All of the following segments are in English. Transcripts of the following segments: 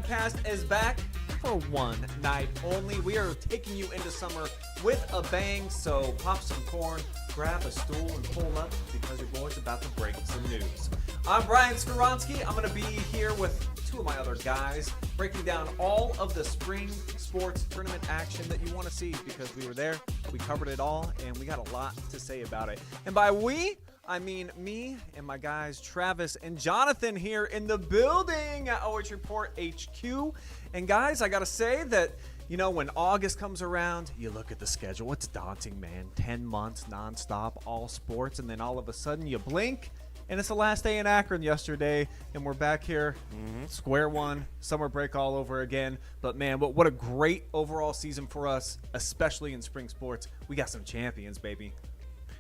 podcast is back for one night only. We are taking you into summer with a bang, so pop some corn, grab a stool, and pull up because your boy's about to break some news. I'm Brian Skoronsky. I'm going to be here with two of my other guys, breaking down all of the spring sports tournament action that you want to see because we were there, we covered it all, and we got a lot to say about it. And by we, I mean me and my guys Travis and Jonathan here in the building at OH.Report HQ. And guys, I got to say that, you know, when August comes around, you look at the schedule. It's daunting, man. 10 months nonstop, all sports, and then all of a sudden you blink, and it's the last day in Akron yesterday, and we're back here, square one, summer break all over again. But, man, what a great overall season for us, especially in spring sports. We got some champions, baby.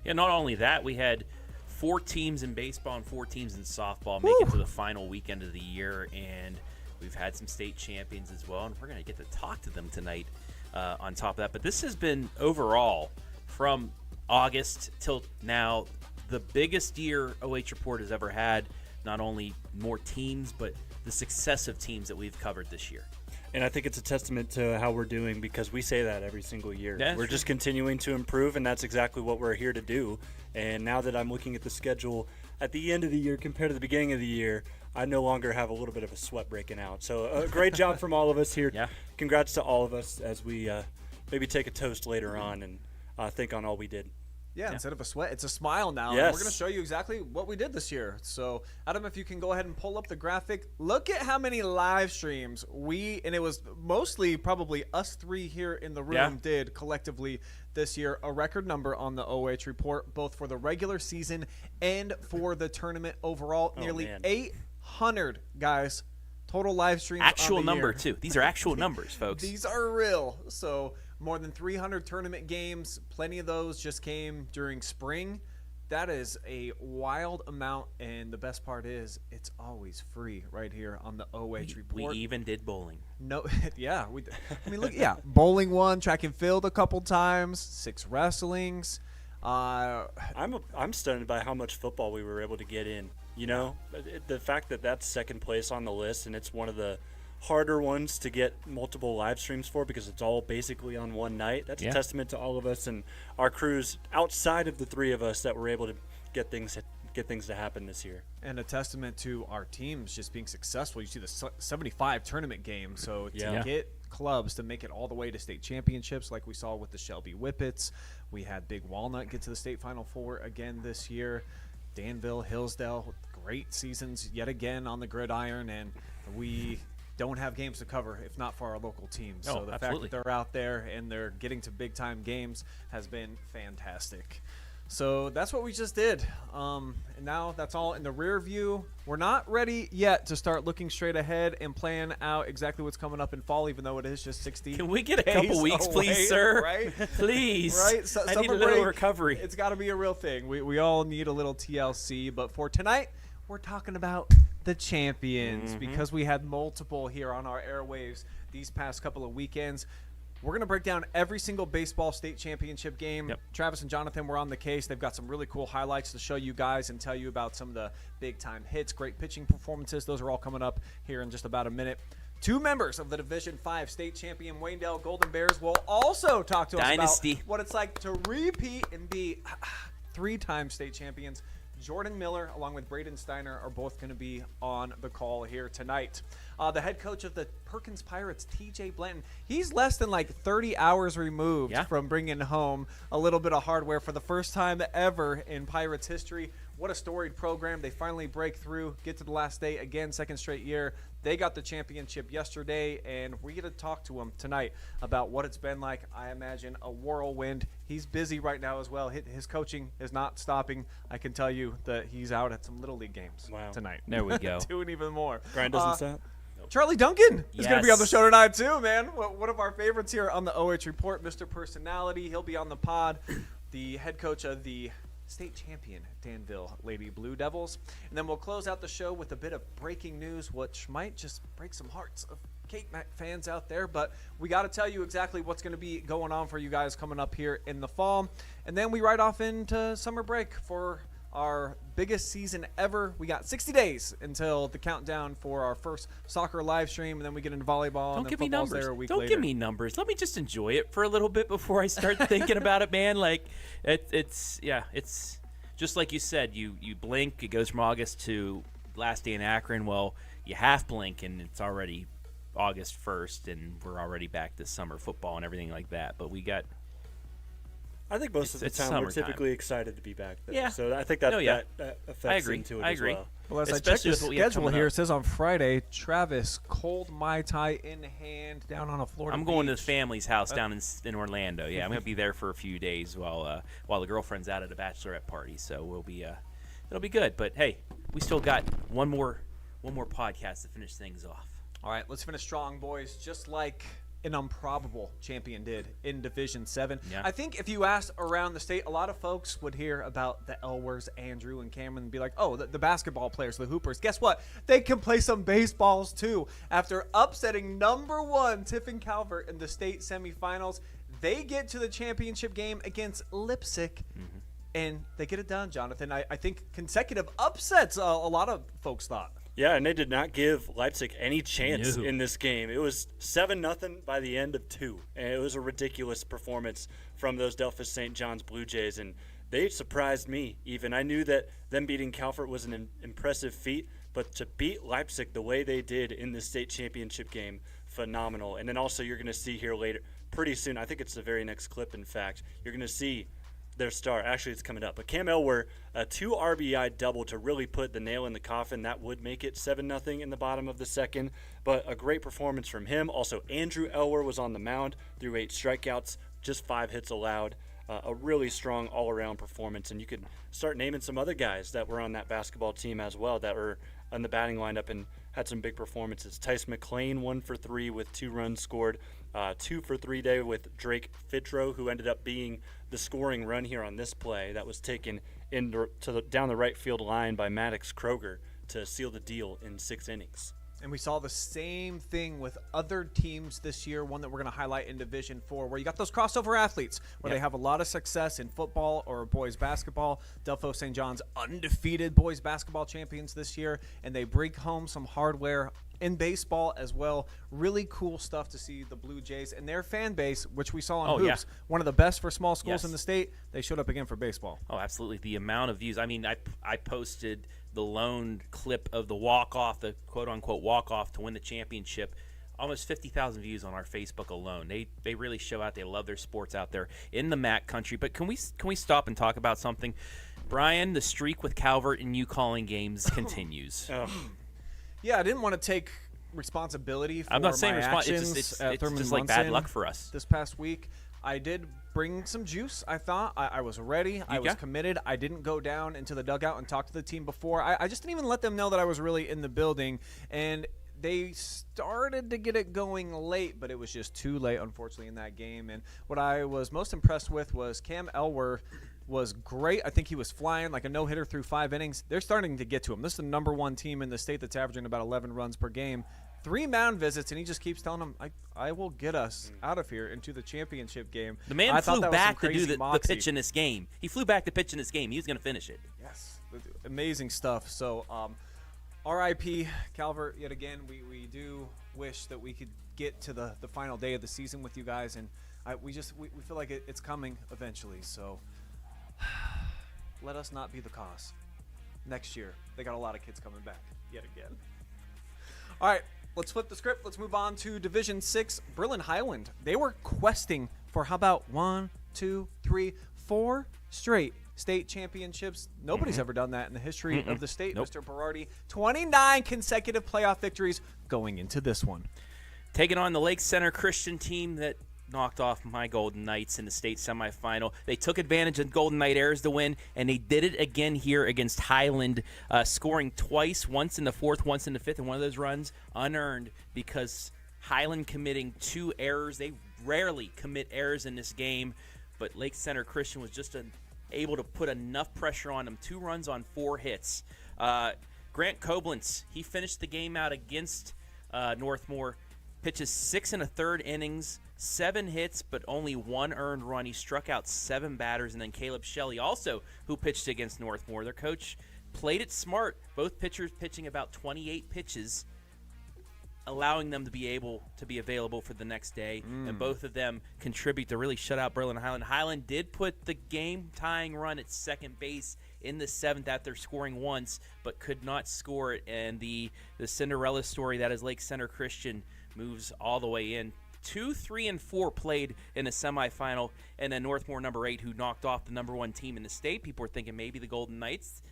Yeah, not only that, we had 4 teams in baseball and 4 teams in softball make it to the final weekend of the year, and we've had some state champions as well, and we're going to get to talk to them tonight on top of that. But this has been, overall, from August till now, the biggest year OH.Report has ever had, not only more teams, but the successive teams that we've covered this year. And I think it's a testament to how we're doing because we say that every single year. Yeah, we're just continuing to improve, and that's exactly what we're here to do. And now that I'm looking at the schedule at the end of the year compared to the beginning of the year, I no longer have a little bit of a sweat breaking out. So a great job from all of us here. Yeah. Congrats to all of us as we maybe take a toast later on and think on all we did. Yeah, instead of a sweat, it's a smile now. Yes. And we're going to show you exactly what we did this year. So, Adam, if you can go ahead and pull up the graphic. Look at how many live streams and it was mostly probably us 3 here in the room did collectively this year. A record number on the OH.Report, both for the regular season and for the tournament overall. Nearly 800, guys, total live streams. Actual on the number, year. too. These are actual numbers, folks. These are real. So, more than 300 tournament games. Plenty of those just came during spring. That is a wild amount, and the best part is it's always free right here on the OH.Report. We even did bowling. No, yeah. I mean, look, bowling one, track and field a couple times, 6 wrestlings. I'm stunned by how much football we were able to get in. You know, the fact that that's second place on the list, and it's one of the harder ones to get multiple live streams for because it's all basically on one night. That's a testament to all of us and our crews outside of the 3 of us that were able to get things to happen this year. And a testament to our teams just being successful. You see the 75 tournament games. So to get clubs to make it all the way to state championships like we saw with the Shelby Whippets. We had Big Walnut get to the state Final Four again this year. Danville, Hillsdale, with great seasons yet again on the gridiron. And we don't have games to cover if not for our local teams. So the fact that they're out there and they're getting to big-time games has been fantastic. So that's what we just did. And now that's all in the rear view. We're not ready yet to start looking straight ahead and plan out exactly what's coming up in fall, even though it is just 60 Can we get a couple weeks, away, please, sir? Right? Please. Right? So, I need a little recovery. It's got to be a real thing. We all need a little TLC. But for tonight, we're talking about the champions because we had multiple here on our airwaves these past couple of weekends. We're going to break down every single baseball state championship game. Travis and Jonathan were on the case. They've got some really cool highlights to show you guys and tell you about some of the big-time hits, great pitching performances. Those are all coming up here in just about a minute. 2 members of the Division 5 state champion Waynedale Golden Bears will also talk to us about what it's like to repeat and be 3-time state champions. Jordan Miller, along with Braden Steiner, are both going to be on the call here tonight. The head coach of the Perkins Pirates, TJ Blanton, he's less than like 30 hours removed from bringing home a little bit of hardware for the first time ever in Pirates history. What a storied program. They finally break through, get to the last day again, second straight year. They got the championship yesterday, and we're going to talk to him tonight about what it's been like. I imagine a whirlwind. He's busy right now as well. His coaching is not stopping. I can tell you that he's out at some Little League games tonight. There we go. Doing even more. Grind doesn't stop. Charlie Duncan is going to be on the show tonight, too, man. One of our favorites here on the OH.Report, Mr. Personality. He'll be on the pod, the head coach of the state champion Danville Lady Blue Devils. And then we'll close out the show with a bit of breaking news, which might just break some hearts of Cape Mac fans out there. But we got to tell you exactly what's going to be going on for you guys coming up here in the fall. And then we ride off into summer break for our biggest season ever. We got 60 days until the countdown for our first soccer live stream, and then we get into volleyball. Don't and then give me football's numbers. there a week Don't later. give me numbers. Let me just enjoy it for a little bit before I start thinking about it, man. Like it's just like you said. You blink, it goes from August to last day in Akron. Well, you half blink, and it's already August 1st, and we're already back to summer football and everything like that. But we got. I think most of the it's time we're summertime. typically excited to be back there. Yeah. So I think that, that affects I agree. into it I as agree. well. Well, as Especially I check the with what we have schedule coming here, up. it says on Friday, Travis, cold Mai Tai in hand down on a Florida I'm going to the beach. family's house down in Orlando. Yeah, I'm going to be there for a few days while the girlfriend's out at a bachelorette party. So we'll be it'll be good. But hey, we still got one more podcast to finish things off. All right, let's finish strong, boys, just like an improbable champion did in Division 7. Yeah. I think if you asked around the state, a lot of folks would hear about the Elwers, Andrew, and Cameron and be like, oh, the basketball players, the Hoopers. Guess what? They can play some baseballs, too. After upsetting number 1 Tiffin Calvert in the state semifinals, they get to the championship game against Lipsick, and they get it done, Jonathan. I think consecutive upsets, a lot of folks thought. Yeah, and they did not give Leipzig any chance No. in this game. It was 7-0 by the end of 2. And it was a ridiculous performance from those Delphus St. John's Blue Jays, and they surprised me even. I knew that them beating Calvert was an impressive feat, but to beat Leipzig the way they did in the state championship game, phenomenal. And then also you're going to see here later, pretty soon, I think it's the very next clip, in fact, you're going to see their star. Actually, it's coming up. But Cam Elwer, a 2 RBI double to really put the nail in the coffin. That would make it 7-0 in the bottom of the second. But a great performance from him. Also, Andrew Elwer was on the mound, threw 8 strikeouts, just 5 hits allowed. A really strong all-around performance. And you could start naming some other guys that were on that basketball team as well that were on the batting lineup and had some big performances. Tice McLean, 1 for 3 with 2 runs scored. 2 for 3 day with Drake Fitro, who ended up being the scoring run here on this play that was taken down the right field line by Maddox Kroger to seal the deal in 6 innings. And we saw the same thing with other teams this year, one that we're going to highlight in Division 4, where you got those crossover athletes, where they have a lot of success in football or boys basketball. Delphos St. John's undefeated boys basketball champions this year, and they bring home some hardware in baseball as well. Really cool stuff to see the Blue Jays and their fan base, which we saw on Hoops, one of the best for small schools in the state. They showed up again for baseball. Oh, absolutely. The amount of views. I mean, I posted the lone clip of the walk-off, the quote-unquote walk-off to win the championship. Almost 50,000 views on our Facebook alone. They really show out. They love their sports out there in the MAC country. But can we stop and talk about something? Brian, the streak with Calvert and you calling games continues. Yeah, I didn't want to take responsibility for I'm not saying my actions it's at Thurman just like bad Munson luck for us. this past week. I did bring some juice, I thought. I was ready. I was committed. I didn't go down into the dugout and talk to the team before. I just didn't even let them know that I was really in the building. And they started to get it going late, but it was just too late, unfortunately, in that game. And what I was most impressed with was Cam Elwer was great. I think he was flying like a no-hitter through 5 innings. They're starting to get to him. This is the number 1 team in the state that's averaging about 11 runs per game. 3 mound visits, and he just keeps telling them, I will get us out of here into the championship game. The man flew back to do the pitch in this game. He flew back to pitch in this game. He was going to finish it. Yes. Amazing stuff. So, R.I.P. Calvert yet again. We do wish that we could get to the final day of the season with you guys, and we feel like it's coming eventually. So let us not be the cause. Next year, they got a lot of kids coming back yet again. All right, let's flip the script. Let's move on to Division 6. Berlin Highland. They were questing for how about 1, 2, 3, 4 straight state championships. Nobody's ever done that in the history of the state. Mr. Berardi, 29 consecutive playoff victories going into this one. Taking on the Lake Center Christian team that knocked off my Golden Knights in the state semifinal. They took advantage of Golden Knight errors to win, and they did it again here against Highland, scoring twice, once in the 4th, once in the 5th, and one of those runs unearned because Highland committing 2 errors. They rarely commit errors in this game, but Lake Center Christian was just able to put enough pressure on them. 2 runs on 4 hits. Grant Koblenz, he finished the game out against Northmore, pitches 6 1/3 innings, 7 hits, but only 1 earned run. He struck out 7 batters. And then Caleb Shelley, also who pitched against Northmore. Their coach played it smart. Both pitchers pitching about 28 pitches, allowing them to be able to be available for the next day. And both of them contribute to really shut out Berlin Highland. Highland did put the game-tying run at second base in the 7th after scoring once, but could not score it. And the Cinderella story that is Lake Center Christian moves all the way in. 2, 3, and 4 played in a semifinal, and then Northmore number 8, who knocked off the number 1 team in the state. People were thinking maybe the Golden Knights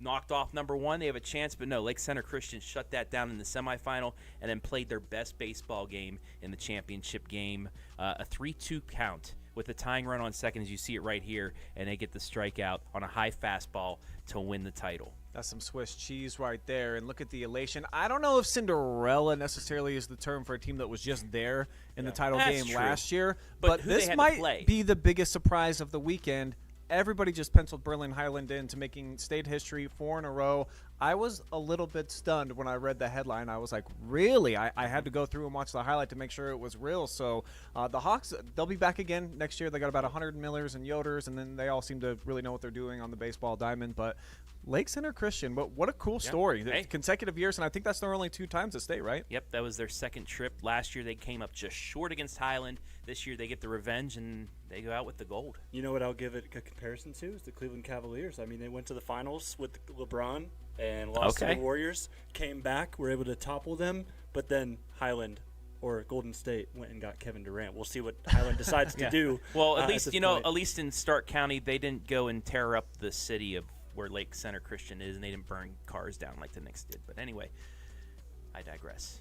knocked off number 1. They have a chance, but no. Lake Center Christian shut that down in the semifinal and then played their best baseball game in the championship game. A 3-2 count with a tying run on second, as you see it right here, and they get the strikeout on a high fastball to win the title. That's some Swiss cheese right there. And look at the elation. I don't know if Cinderella necessarily is the term for a team that was just there in the title That's game true. last year. But But who they this had to might play. be the biggest surprise of the weekend. Everybody just penciled Berlin Highland into making state history 4 in a row. I was a little bit stunned when I read the headline. I was like, really? I had to go through and watch the highlight to make sure it was real. So the Hawks, they'll be back again next year. They got about 100 Millers and Yoders, and then they all seem to really know what they're doing on the baseball diamond. But Lake Center Christian, what a cool story. Hey. Consecutive years, and I think that's their only 2 times to state, right? Yep, that was their second trip. Last year they came up just short against Highland. This year they get the revenge, and they go out with the gold. You know what I'll give it a comparison to is the Cleveland Cavaliers. I mean, they went to the finals with LeBron and lost to the Warriors, came back, were able to topple them, but then Highland or Golden State went and got Kevin Durant. We'll see what Highland decides to do. Well, at least, this you know, point. at least in Stark County, they didn't go and tear up the city of where Lake Center Christian is, and they didn't burn cars down like the Knicks did. But anyway, I digress.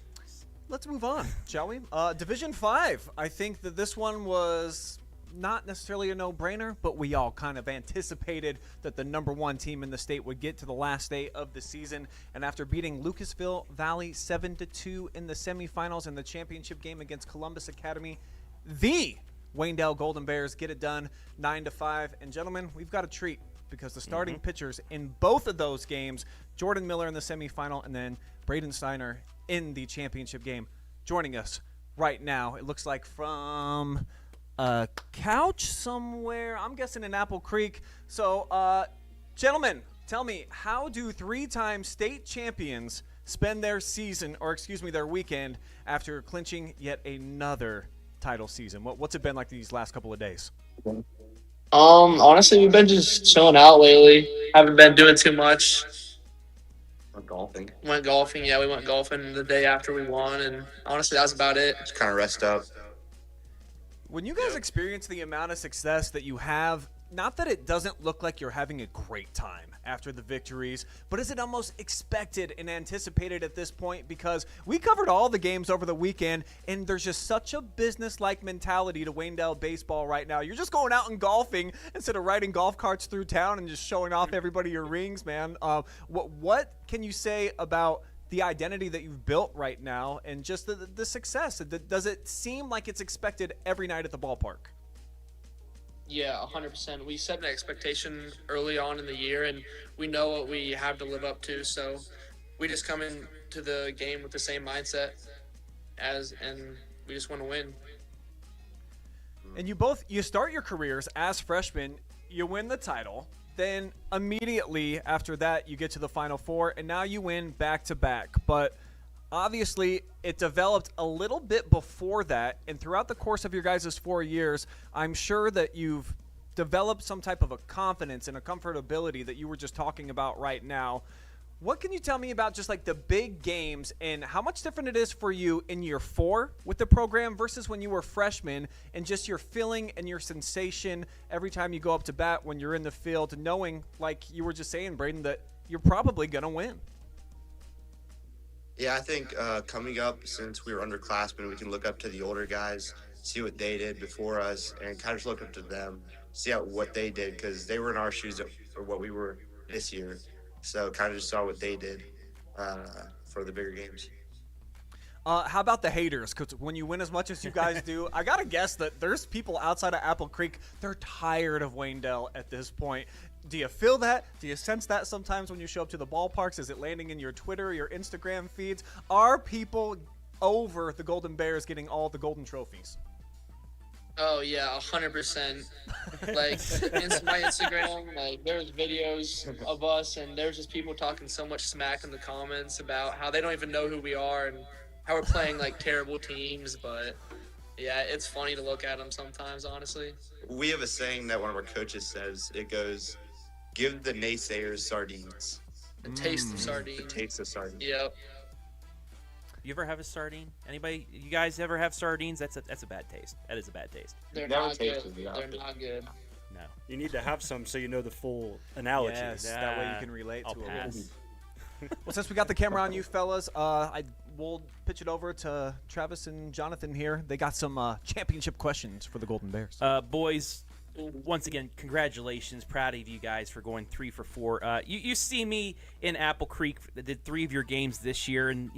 Let's move on, shall we? Division 5. I think that this one was not necessarily a no-brainer, but we all kind of anticipated that the number 1 team in the state would get to the last day of the season. And after beating Lucasville Valley 7-2 in the semifinals in the championship game against Columbus Academy, the Waynedale Golden Bears get it done 9-5. And gentlemen, we've got a treat, because the starting pitchers in both of those games, Jordan Miller in the semifinal and then Braden Steiner in the championship game, joining us right now. It looks like from a couch somewhere. I'm guessing in Apple Creek. So, gentlemen, tell me, how do 3-time state champions spend their season, or excuse me, their weekend, after clinching yet another title season? What's it been like these last couple of days? Honestly, we've been just chilling out lately. Haven't been doing too much. Went golfing. Yeah, we went golfing the day after we won, and honestly, that was about it. Just kind of rest up. When you guys experience the amount of success that you have, not that it doesn't look like you're having a great time after the victories, but is it almost expected and anticipated at this point? Because we covered all the games over the weekend, and there's just such a business-like mentality to Waynedale baseball right now. You're just going out and golfing instead of riding golf carts through town and just showing off everybody your rings, man. What can you say about the identity that you've built right now and just the success? Does it seem like it's expected every night at the ballpark? Yeah, 100%. We set an expectation early on in the year, and we know what we have to live up to. So we just come into the game with the same mindset and we just want to win. And you start your careers as freshmen, you win the title, then immediately after that you get to the Final Four, and now you win back-to-back. But obviously, it developed a little bit before that, and throughout the course of your guys' 4 years, I'm sure that you've developed some type of a confidence and a comfortability that you were just talking about right now. What can you tell me about just like the big games and how much different it is for you in year 4 with the program versus when you were freshmen, and just your feeling and your sensation every time you go up to bat when you're in the field, knowing, like you were just saying, Braden, that you're probably going to win? Yeah, I think coming up, since we were underclassmen, we can look up to the older guys, see what they did before us, and kind of just look up to them, see what they did, because they were in our shoes or what we were this year. So kind of just saw what they did for the bigger games. How about the haters? Because when you win as much as you guys do, I got to guess that there's people outside of Apple Creek, they're tired of Waynedale at this point. Do you feel that? Do you sense that sometimes when you show up to the ballparks? Is it landing in your Twitter, your Instagram feeds? Are people over the Golden Bears getting all the golden trophies? Oh yeah, 100%. Like my Instagram, like there's videos of us, and there's just people talking so much smack in the comments about how they don't even know who we are and how we're playing like terrible teams. But yeah, it's funny to look at them sometimes, honestly. We have a saying that one of our coaches says. It goes, "Give the naysayers sardines." The taste of sardine. The taste of sardines. Yep. You ever have a sardine? Anybody? You guys ever have sardines? That's a bad taste. That is a bad taste. They're Never not good. tasted it. They're not good. No. You need to have some so you know the full analogy. Yes, that way you can relate I'll to it. pass. Well, since we got the camera on you fellas, we'll pitch it over to Travis and Jonathan here. They got some championship questions for the Golden Bears. Boys, once again, congratulations. Proud of you guys for going 3 for 4. You see me in Apple Creek, did 3 of your games this year, and,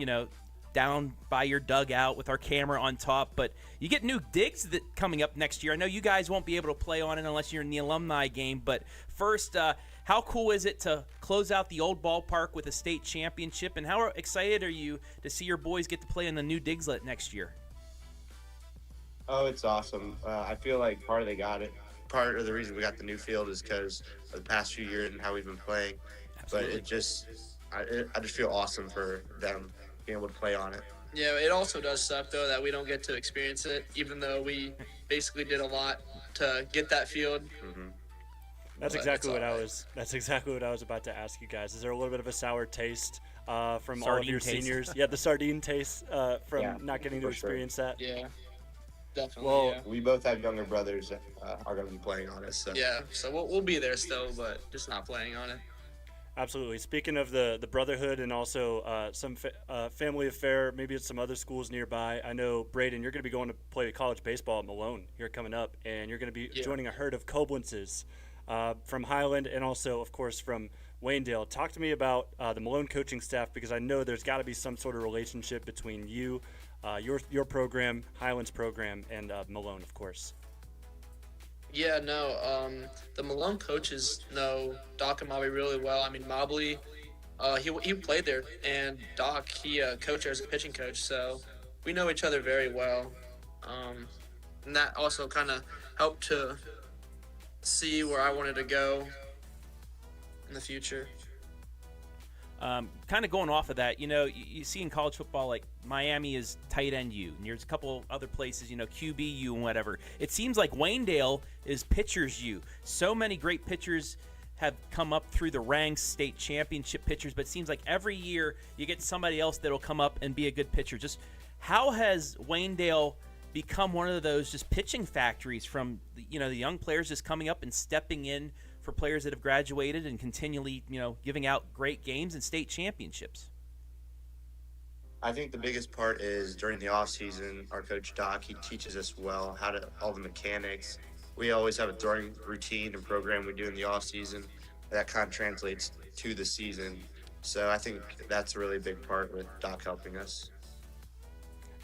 down by your dugout with our camera on top. But you get new digs coming up next year. I know you guys won't be able to play on it unless you're in the alumni game. But first, how cool is it to close out the old ballpark with a state championship? And how excited are you to see your boys get to play in the new Digslet next year? Oh, it's awesome. I feel like part of the reason we got the new field is because of the past few years and how we've been playing. Absolutely. But I just feel awesome for them being able to play on it. Yeah, it also does suck though that we don't get to experience it, even though we basically did a lot to get that field. Mm-hmm. That's But exactly it's what I alright. was. That's exactly what I was about to ask you guys. Is there a little bit of a sour taste from all of Sardine your taste. seniors? Yeah, the sardine taste from Yeah, not getting to for sure. experience that. Yeah, definitely. Well, yeah. We both have younger brothers that are going to be playing on it. So Yeah, so we'll be there still, but just not playing on it. Absolutely. Speaking of the brotherhood and also some family affair, maybe at some other schools nearby. I know, Braden, you're going to be going to play college baseball at Malone here coming up, and you're going to be joining a herd of Koblentzes from Highland and also, of course, from Waynedale. Talk to me about the Malone coaching staff, because I know there's got to be some sort of relationship between you, your program, Highland's program, and Malone, of course. Yeah, no, the Malone coaches know Doc and Mobley really well. I mean, Mobley, he played there, and Doc, he coached there as a pitching coach, so we know each other very well. And that also kind of helped to see where I wanted to go in the future. Kind of going off of that, you see in college football, like Miami is tight end U, and there's a couple other places, QB U and whatever. It seems like Waynedale is pitchers U. So many great pitchers have come up through the ranks, state championship pitchers, but it seems like every year you get somebody else that'll come up and be a good pitcher. Just how has Waynedale become one of those just pitching factories from the young players just coming up and stepping in for players that have graduated and continually, giving out great games and state championships? I think the biggest part is during the off season, our coach Doc, he teaches us well all the mechanics. We always have a throwing routine and program we do in the off season that kind of translates to the season. So I think that's a really big part with Doc helping us.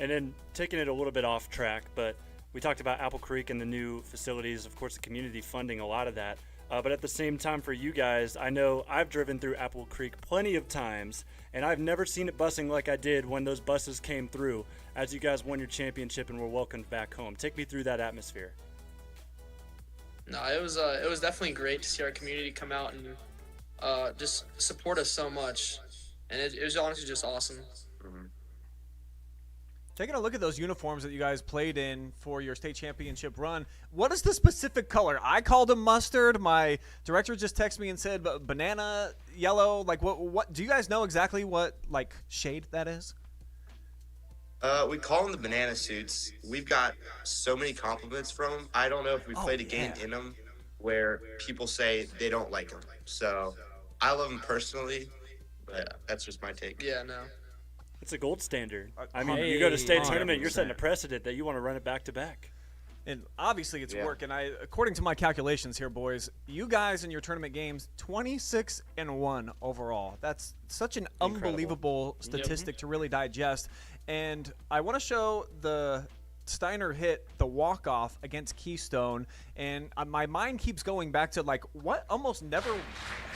And then taking it a little bit off track, but we talked about Apple Creek and the new facilities, of course, the community funding a lot of that. But at the same time, for you guys, I know I've driven through Apple Creek plenty of times, and I've never seen it busing like I did when those buses came through as you guys won your championship and were welcomed back home. Take me through that atmosphere. No, it was definitely great to see our community come out and just support us so much, and it was honestly just awesome. Mm-hmm. Taking a look at those uniforms that you guys played in for your state championship run, what is the specific color? I called them mustard. My director just texted me and said banana yellow. Like, what? Do you guys know exactly what shade that is? We call them the banana suits. We've got so many compliments from them. I don't know if we played a game in them where people say they don't like them. So I love them personally, but that's just my take. Yeah, no. It's a gold standard. I mean, Hey, you go to state 100%. tournament, you're setting a precedent that you want to run it back to back. And obviously it's Yeah. working. According to my calculations here, boys, you guys in your tournament games, 26-1 overall. That's such an unbelievable statistic to really digest. And I want to show the Steiner hit the walk-off against Keystone, and my mind keeps going back to like what almost never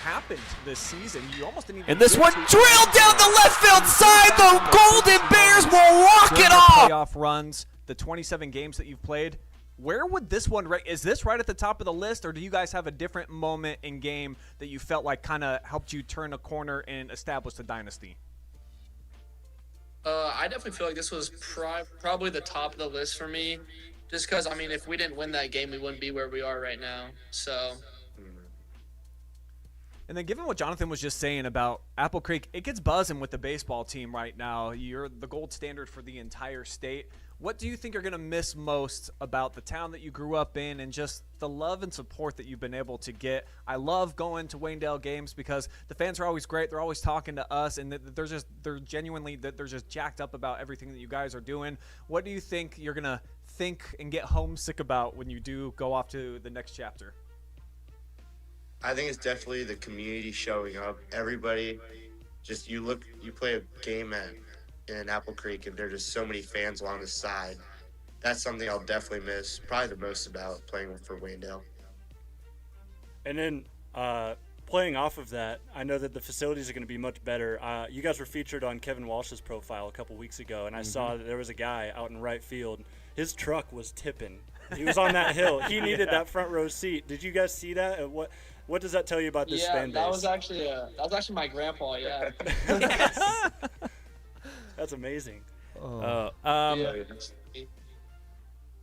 happened this season. You almost didn't even. And this one drilled down the left field side. The Golden Bears will walk it off. Playoff runs, the 27 games that you've played. Where would this one rank? Is this right at the top of the list, or do you guys have a different moment in game that you felt like kind of helped you turn a corner and establish the dynasty? I definitely feel like this was probably the top of the list for me, just because, I mean, if we didn't win that game, we wouldn't be where we are right now. So. And then given what Jonathan was just saying about Apple Creek, it gets buzzing with the baseball team right now. You're the gold standard for the entire state. What do you think you're going to miss most about the town that you grew up in and just the love and support that you've been able to get? I love going to Waynedale games because the fans are always great. They're always talking to us, and they're just jacked up about everything that you guys are doing. What do you think you're going to think and get homesick about when you do go off to the next chapter? I think it's definitely the community showing up. Everybody, just you play a game in Apple Creek, and there are just so many fans along the side. That's something I'll definitely miss, probably the most about playing for Waynedale. And then playing off of that, I know that the facilities are going to be much better. You guys were featured on Kevin Walsh's profile a couple weeks ago, and I saw that there was a guy out in right field. His truck was tipping. He was on that hill. He needed that front row seat. Did you guys see that? What does that tell you about this fan base? Yeah, that was actually my grandpa. Yeah. That's amazing. That's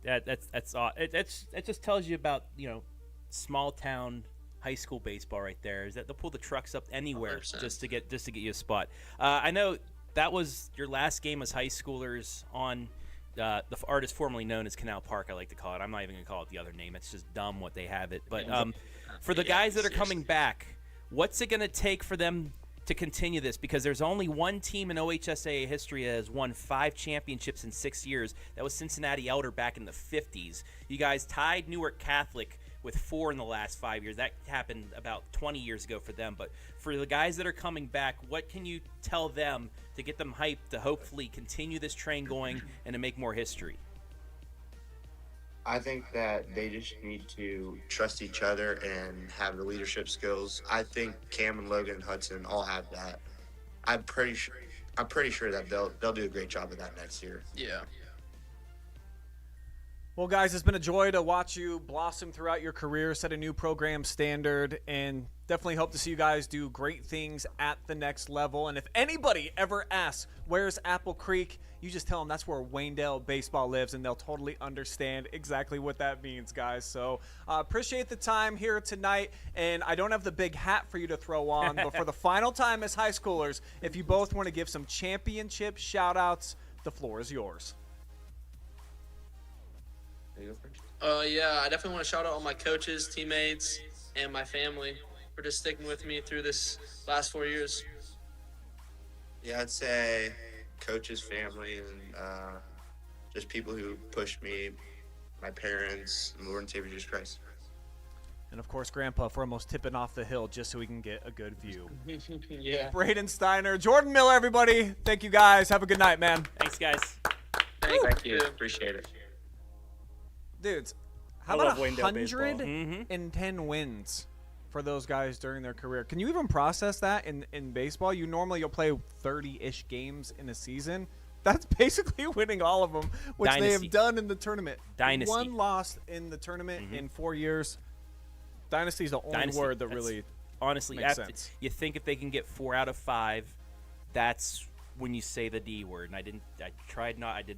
it just tells you about small town high school baseball right there. Is that they'll pull the trucks up anywhere 100%. just to get you a spot. I know that was your last game as high schoolers on the artist formerly known as Canal Park. I like to call it. I'm not even gonna call it the other name. It's just dumb what they have it. But for the guys that are coming back, what's it gonna take for them to continue this? Because there's only one team in OHSAA history that has won 5 championships in 6 years. That was Cincinnati Elder back in the 50s. You guys tied Newark Catholic with 4 in the last 5 years. That happened about 20 years ago for them. But for the guys that are coming back, what can you tell them to get them hyped to hopefully continue this train going and to make more history? I think that they just need to trust each other and have the leadership skills. I think Cam and Logan and Hudson all have that. I'm pretty sure that they'll do a great job of that next year. Yeah. Well, guys, it's been a joy to watch you blossom throughout your career, set a new program standard, and definitely hope to see you guys do great things at the next level. And if anybody ever asks, where's Apple Creek, you just tell them that's where Waynedale baseball lives, and they'll totally understand exactly what that means, guys. So appreciate the time here tonight, and I don't have the big hat for you to throw on, but for the final time as high schoolers, if you both want to give some championship shout-outs, the floor is yours. Yeah, I definitely want to shout out all my coaches, teammates, and my family for just sticking with me through this last 4 years. Yeah, I'd say coaches, family, and just people who pushed me, my parents, and Lord and Savior Jesus Christ. And, of course, Grandpa for almost tipping off the hill just so we can get a good view. Yeah. Braden Steiner, Jordan Miller, everybody. Thank you, guys. Have a good night, man. Thanks, guys. Thank you. Appreciate it. Dudes, how I about love Waynedale baseball. 110 wins for those guys during their career? Can you even process that in baseball? You'll play 30-ish games in a season. That's basically winning all of them, which Dynasty. they have done in the tournament. Dynasty. 1 loss in the tournament in 4 years. Dynasty is the only Dynasty. word that That's- really honestly makes sense. You think if they can get 4 out of 5, that's when you say the D word. And I did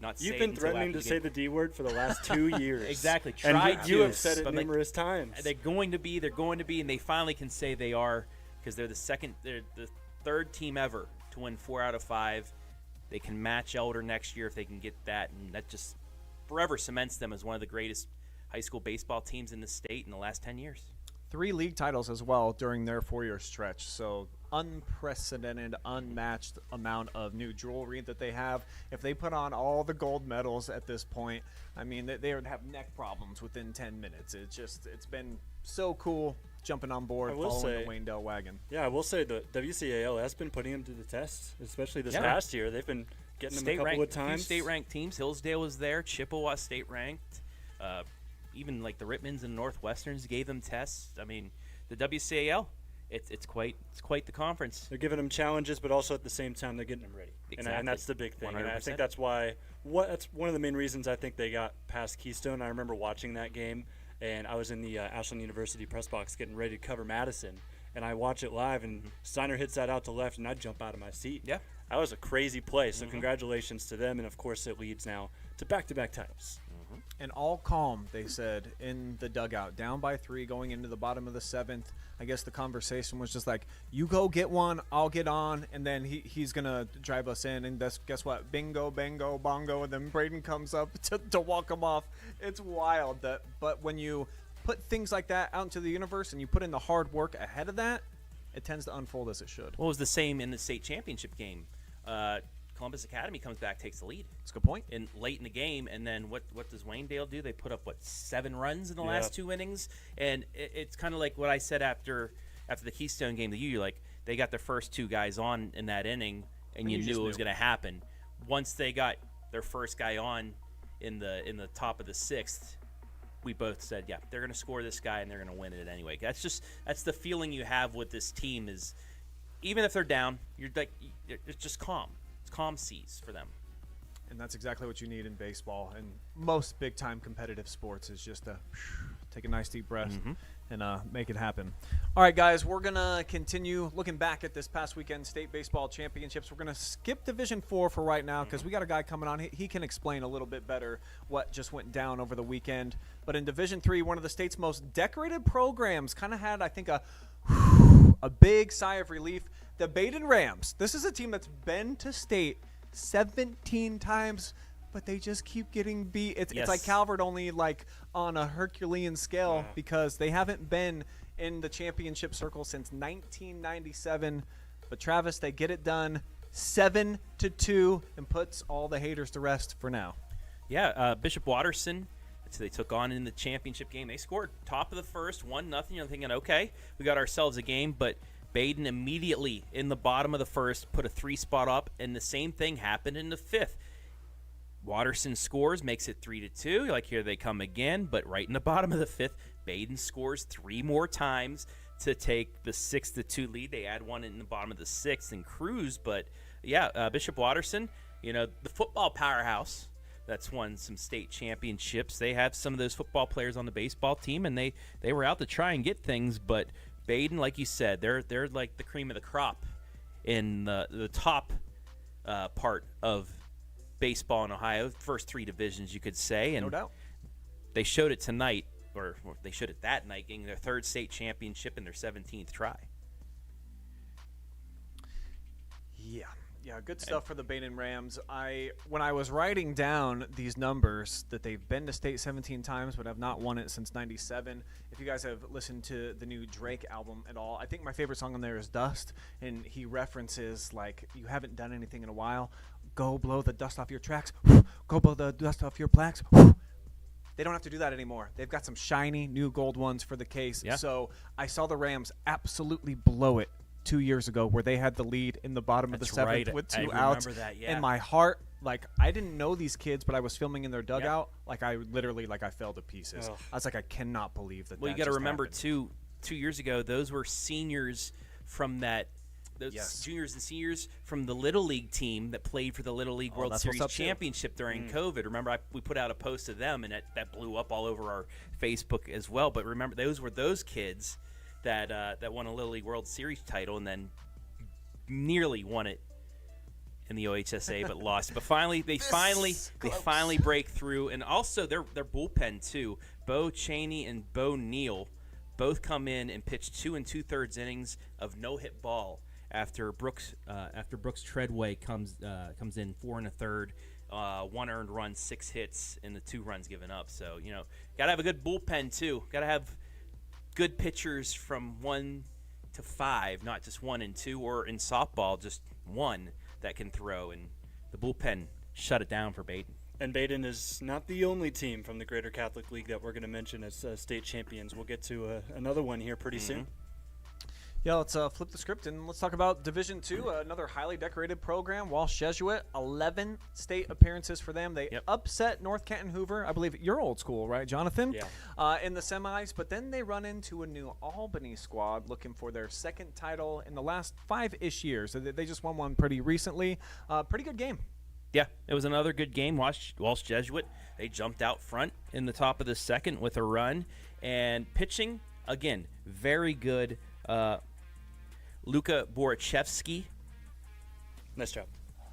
not say You've it been until threatening after to the say game. the D word for the last 2 years. Exactly. And Tried you to, have said it but, like, numerous times. They're going to be, and they finally can say they are, because they're the third team ever to win 4 out of 5. They can match Elder next year if they can get that, and that just forever cements them as one of the greatest high school baseball teams in the state in the last 10 years. 3 league titles as well during their 4-year stretch. So unprecedented, unmatched amount of new jewelry that they have. If they put on all the gold medals at this point, I mean, they would have neck problems within 10 minutes. It's been so cool jumping on board, following the Waynedale wagon. Yeah, I will say the WCAL has been putting them to the test, especially this Yeah. past year. They've been getting them a couple of times. Few state-ranked teams. Hillsdale was there. Chippewa state-ranked. Even like the Rittmans and Northwesterns gave them tests. I mean, the WCAL, it's quite the conference. They're giving them challenges, but also at the same time they're getting them ready. Exactly. And that's the big thing. 100%. And I think that's why that's one of the main reasons I think they got past Keystone. I remember watching that game, and I was in the Ashland University press box getting ready to cover Madison, and I watch it live, and Steiner hits that out to left, and I jump out of my seat. Yeah. That was a crazy play. So congratulations to them, and of course it leads now to back-to-back titles. And all calm, they said, in the dugout, down by 3 going into the bottom of the 7th. I guess the conversation was just like, you go get one, I'll get on, and then he's going to drive us in. And guess what? Bingo, bango, bongo, and then Braden comes up to walk him off. It's wild. But when you put things like that out into the universe and you put in the hard work ahead of that, it tends to unfold as it should. Well, it was the same in the state championship game. Columbus Academy comes back, takes the lead. That's a good point. Late in the game, and then what does Waynedale do? They put up 7 runs in the last 2 innings, and it's kind of like what I said after the Keystone game to you. You're like, they got their first 2 guys on in that inning, and you knew it was going to happen. Once they got their first guy on in the top of the 6th, we both said, yeah, they're going to score this guy and they're going to win it anyway. That's the feeling you have with this team is, even if they're down, you're like, it's just calm. Calm seas for them. And that's exactly what you need in baseball and most big-time competitive sports is just to take a nice deep breath and make it happen. All right, guys, we're going to continue looking back at this past weekend state baseball championships. We're going to skip Division 4 for right now because we got a guy coming on. He can explain a little bit better what just went down over the weekend. But in Division 3, one of the state's most decorated programs kind of had, I think, a big sigh of relief. The Baden Rams. This is a team that's been to state 17 times, but they just keep getting beat. It's like Calvert, only like on a Herculean scale because they haven't been in the championship circle since 1997. But Travis, they get it done 7-2 and puts all the haters to rest for now. Yeah, Bishop Watterson. So they took on in the championship game. They scored top of the first, 1-0. You're thinking, okay, we got ourselves a game, but Baden immediately in the bottom of the first put a 3 spot up, and the same thing happened in the 5th. Watterson scores, makes it 3-2. Like, here they come again, but right in the bottom of the 5th, Baden scores 3 more times to take the 6-2 lead. They add one in the bottom of the 6th and cruise, but yeah, Bishop Watterson, the football powerhouse that's won some state championships. They have some of those football players on the baseball team, and they were out to try and get things, but Baden, like you said, they're like the cream of the crop in the top part of baseball in Ohio. First 3 divisions, you could say. And no doubt. They showed it tonight, or they showed it that night, getting their 3rd state championship in their 17th try. Yeah, good stuff for the Baden Rams. When I was writing down these numbers that they've been to state 17 times but have not won it since 97. If you guys have listened to the new Drake album at all, I think my favorite song on there is Dust, and he references like, you haven't done anything in a while. Go blow the dust off your tracks. Go blow the dust off your plaques. They don't have to do that anymore. They've got some shiny new gold ones for the case. Yeah. So I saw the Rams absolutely blow it 2 years ago where they had the lead in the bottom of the 7th with 2 outs. That, yeah. And my heart, like, I didn't know these kids, but I was filming in their dugout. Like, I literally, I fell to pieces. Oh. I was like, I cannot believe that. Well, you got to remember, too, 2 years ago, those were seniors from that. Those juniors and seniors from the Little League team that played for the Little League World Series Championship during COVID. Remember, we put out a post of them, and that blew up all over our Facebook as well. But remember, those were those kids that won a Little League World Series title and then nearly won it in the OHSA, but lost. But they finally break through, and also their bullpen too. Bo Cheney and Bo Neal both come in and pitch 2 2/3 innings of no hit ball after Brooks Treadway comes in 4 1/3, 1 earned run, 6 hits, and the 2 runs given up. So gotta have a good bullpen too. Gotta have good pitchers from 1 to 5, not just 1 and 2, or in softball just 1 that can throw. And the bullpen shut it down for Baden. And Baden is not the only team from the Greater Catholic League that we're going to mention as state champions. We'll get to another one here pretty soon. Yeah, let's flip the script and let's talk about Division II, another highly decorated program. Walsh Jesuit, 11 state appearances for them. They upset North Canton Hoover, I believe your old school, right, Jonathan? Yeah. In the semis, but then they run into a New Albany squad looking for their second title in the last 5-ish years. So they just won one pretty recently. Pretty good game. Yeah, it was another good game. Walsh Jesuit, they jumped out front in the top of the second with a run. And pitching, again, very good. Luka Borachevsky. Nice job.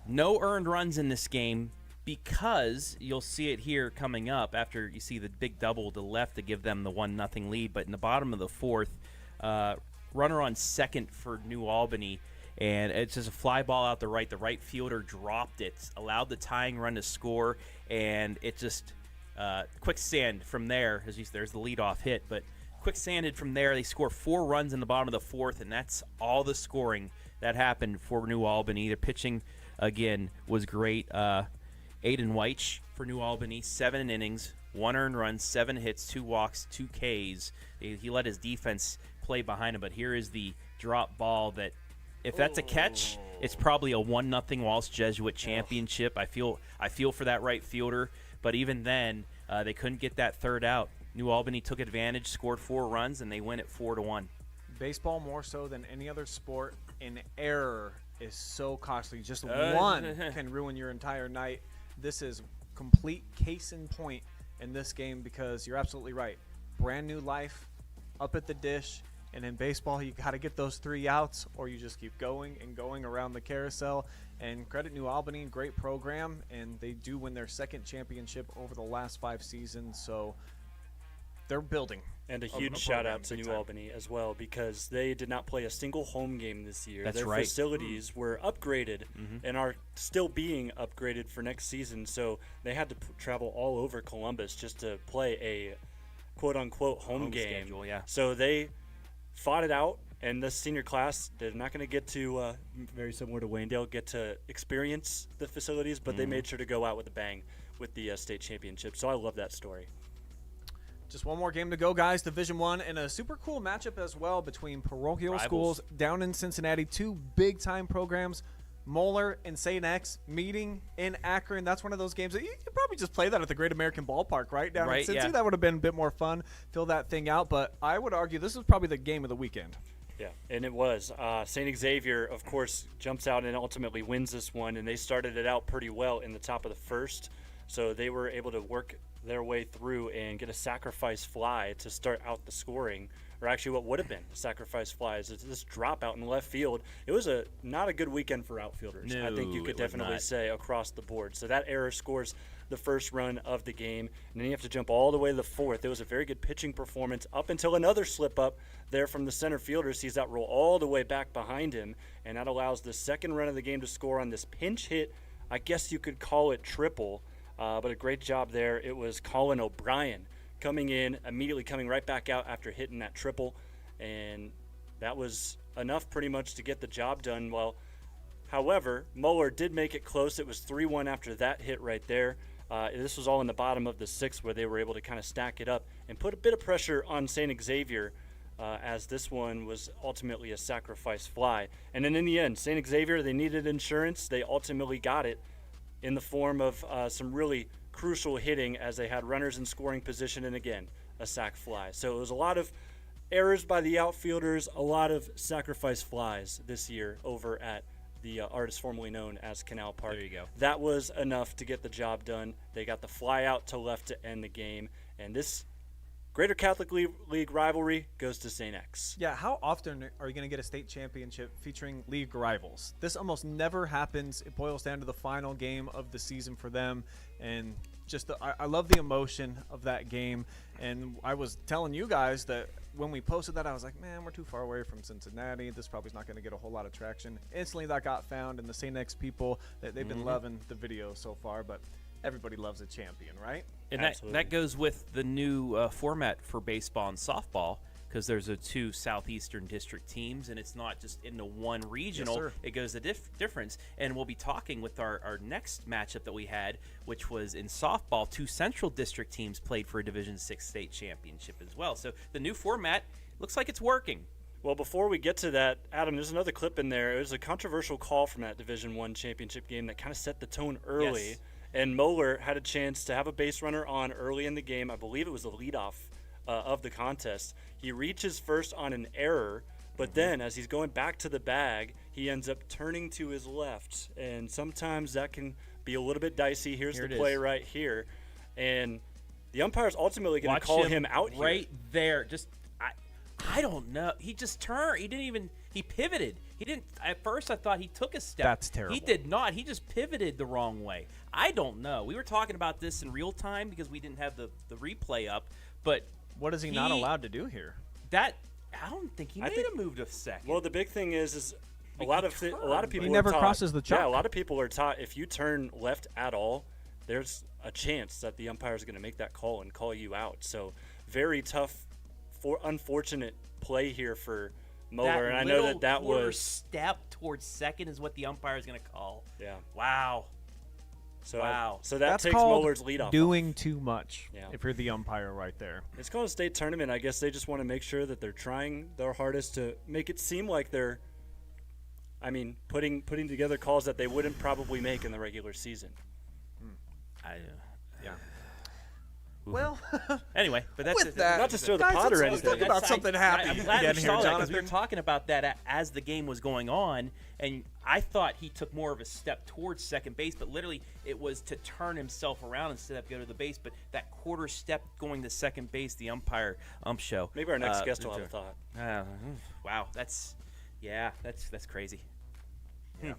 No earned runs in this game because you'll see it here coming up after you see the big double to left to give them the 1-0 lead. But in the bottom of the fourth, runner on second for New Albany, and it's just a fly ball out the right. The right fielder dropped it, allowed the tying run to score, and it just quicksand from there. There's the leadoff hit, but quicksanded from there. They score 4 runs in the bottom of the fourth, and that's all the scoring that happened for New Albany. The pitching, again, was great. Aiden Weich for New Albany, 7 innings, 1 earned run, 7 hits, 2 walks, 2 Ks. He let his defense play behind him, but here is the drop ball that, if that's a catch, it's probably a 1-0 Walsh Jesuit championship. I feel for that right fielder, but even then, they couldn't get that third out. New Albany took advantage, scored 4 runs, and they win it 4-1. Baseball, more so than any other sport, an error is so costly. Just one can ruin your entire night. This is complete case in point in this game because you're absolutely right. Brand new life, up at the dish, and in baseball, you got to get those 3 outs, or you just keep going and going around the carousel. And credit New Albany, great program, and they do win their second championship over the last 5 seasons. So they're building. And a huge shout out to New Albany as well, because they did not play a single home game this year. That's Their right. facilities were upgraded and are still being upgraded for next season. So they had to travel all over Columbus just to play a quote-unquote home game. Schedule, yeah. So they fought it out, and this senior class, they're not going to get to, very similar to Waynedale, get to experience the facilities, but they made sure to go out with a bang with the state championship. So I love that story. Just one more game to go, guys. Division I, and a super cool matchup as well between parochial Rivals. schools down in Cincinnati. 2 big-time programs, Moeller and St. X, meeting in Akron. That's one of those games that you could probably just play that at the Great American Ballpark, right? Down in Cincy. Yeah. That would have been a bit more fun. Fill that thing out. But I would argue this was probably the game of the weekend. Yeah, and it was. St. Xavier, of course, jumps out and ultimately wins this one, and they started it out pretty well in the top of the first. So they were able to work their way through and get a sacrifice fly to start out the scoring, or actually what would have been a sacrifice fly is this drop out in left field. It was not a good weekend for outfielders. No, I think you could definitely say across the board. So that error scores the first run of the game, and then you have to jump all the way to the fourth. It was a very good pitching performance up until another slip up there from the center fielder. Sees that roll all the way back behind him, and that allows the second run of the game to score on this pinch hit. I guess you could call it triple. But a great job there. It was Colin O'Brien coming in, immediately coming right back out after hitting that triple. And that was enough pretty much to get the job done. Well, however, Moeller did make it close. It was 3-1 after that hit right there. This was all in the bottom of the 6th where they were able to kind of stack it up and put a bit of pressure on St. Xavier as this one was ultimately a sacrifice fly. And then in the end, St. Xavier, they needed insurance. They ultimately got it in the form of some really crucial hitting as they had runners in scoring position and, again, a sac fly. So it was a lot of errors by the outfielders, a lot of sacrifice flies this year over at the artist formerly known as Canal Park. There you go. That was enough to get the job done. They got the fly out to left to end the game, and this Greater Catholic League rivalry goes to St. X. Yeah, how often are you going to get a state championship featuring league rivals? This almost never happens. It boils down to the final game of the season for them, and just I love the emotion of that game. And I was telling you guys that when we posted that, I was like, man, we're too far away from Cincinnati. This probably is not going to get a whole lot of traction. Instantly, that got found, and the St. X people, they've been loving the video so far, but everybody loves a champion, right? And that goes with the new format for baseball and softball, because there's 2 Southeastern District teams, and it's not just into one regional. Yes, sir. It goes the difference. And we'll be talking with our next matchup that we had, which was in softball. 2 Central District teams played for a Division VI state championship as well. So the new format looks like it's working. Well, before we get to that, Adam, there's another clip in there. It was a controversial call from that Division I championship game that kind of set the tone early. Yes. And Moeller had a chance to have a base runner on early in the game. I believe it was the leadoff of the contest. He reaches first on an error, but then as he's going back to the bag, he ends up turning to his left. And sometimes that can be a little bit dicey. Here's the play right here. And the umpire's ultimately going to call him out here. Right there. I don't know. He just turned. He pivoted. He didn't. At first, I thought he took a step. That's terrible. He did not. He just pivoted the wrong way. I don't know. We were talking about this in real time because we didn't have the replay up. But what is he not allowed to do here? I don't think he made a move to second. Well, the big thing is a lot of people. He never are taught, crosses the chalk. Yeah, a lot of people are taught if you turn left at all, there's a chance that the umpire is going to make that call and call you out. So very tough, unfortunate play here for Moeller, and I know that was step towards second is what the umpire is going to call. Yeah. Wow. So wow. So that That's takes called Moeller's lead off. Doing too much. Yeah. If you're the umpire right there. It's called a state tournament. I guess they just want to make sure that they're trying their hardest to make it seem like they're, putting together calls that they wouldn't probably make in the regular season. Yeah. Well, anyway, but that's with that, not to stir the pot or anything. Let's talk about something happy I'm glad again we here, saw that Jonathan. because we were talking about that as the game was going on, and I thought he took more of a step towards second base, but literally it was to turn himself around instead of go to the base. But that quarter step going to second base, the umpire show. Maybe our next guest will have a thought. Wow, that's crazy. Yeah.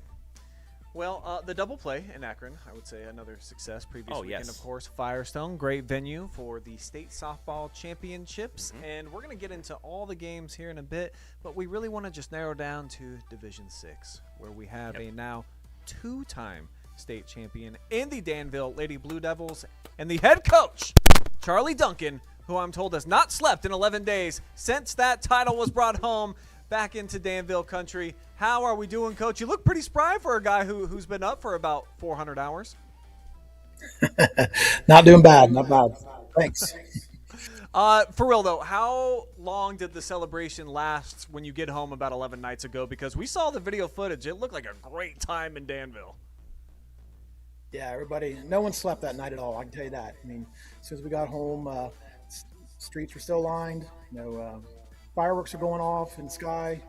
Well, the double play in Akron, I would say another success. Previous weekend, of course, Firestone, great venue for the state softball championships. And we're going to get into all the games here in a bit, but we really want to just narrow down to Division 6, where we have a now two-time state champion in the Danville Lady Blue Devils, and the head coach, Charlie Duncan, who I'm told has not slept in 11 days since that title was brought home back into Danville country. How are we doing, Coach? You look pretty spry for a guy who's been up for about 400 hours. Not doing bad. Not bad. Thanks. For real, though, how long did the celebration last when you get home about 11 nights ago? Because we saw the video footage. It looked like a great time in Danville. Yeah, everybody. No one slept that night at all. I can tell you that. I mean, as soon as we got home, streets were still lined. Fireworks are going off in the sky.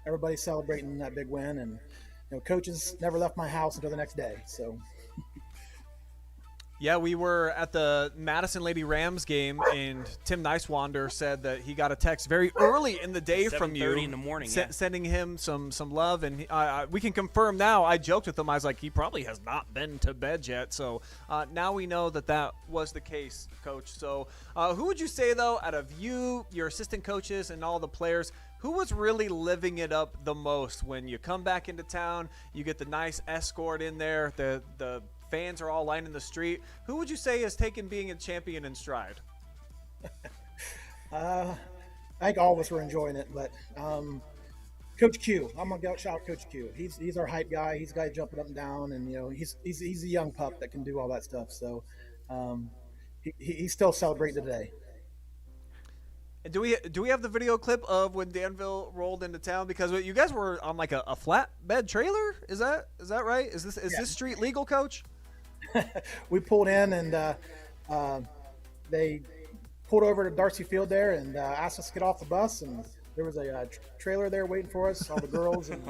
Everybody's celebrating that big win, and coaches never left my house until the next day. So, yeah, we were at the Madison Lady Rams game, and Tim Nicewander said that he got a text very early in the day from you, 7:30 in the morning, sending him some love, and we can confirm now. I joked with him. I was like, he probably has not been to bed yet. So now we know that was the case, Coach. So who would you say, though, out of you, your assistant coaches, and all the players, who was really living it up the most when you come back into town, you get the nice escort in there, the fans are all lining the street? Who would you say has taken being a champion in stride? I think all of us were enjoying it, but Coach Q, I'm gonna go shout out Coach Q. He's our hype guy. He's a guy jumping up and down, and he's a young pup that can do all that stuff. So he's still celebrating today. And do we have the video clip of when Danville rolled into town? Because you guys were on like a flatbed trailer. Is that right? Is this street legal, Coach? We pulled in, and they pulled over to Darcy Field there and asked us to get off the bus, and there was a trailer there waiting for us. All the girls and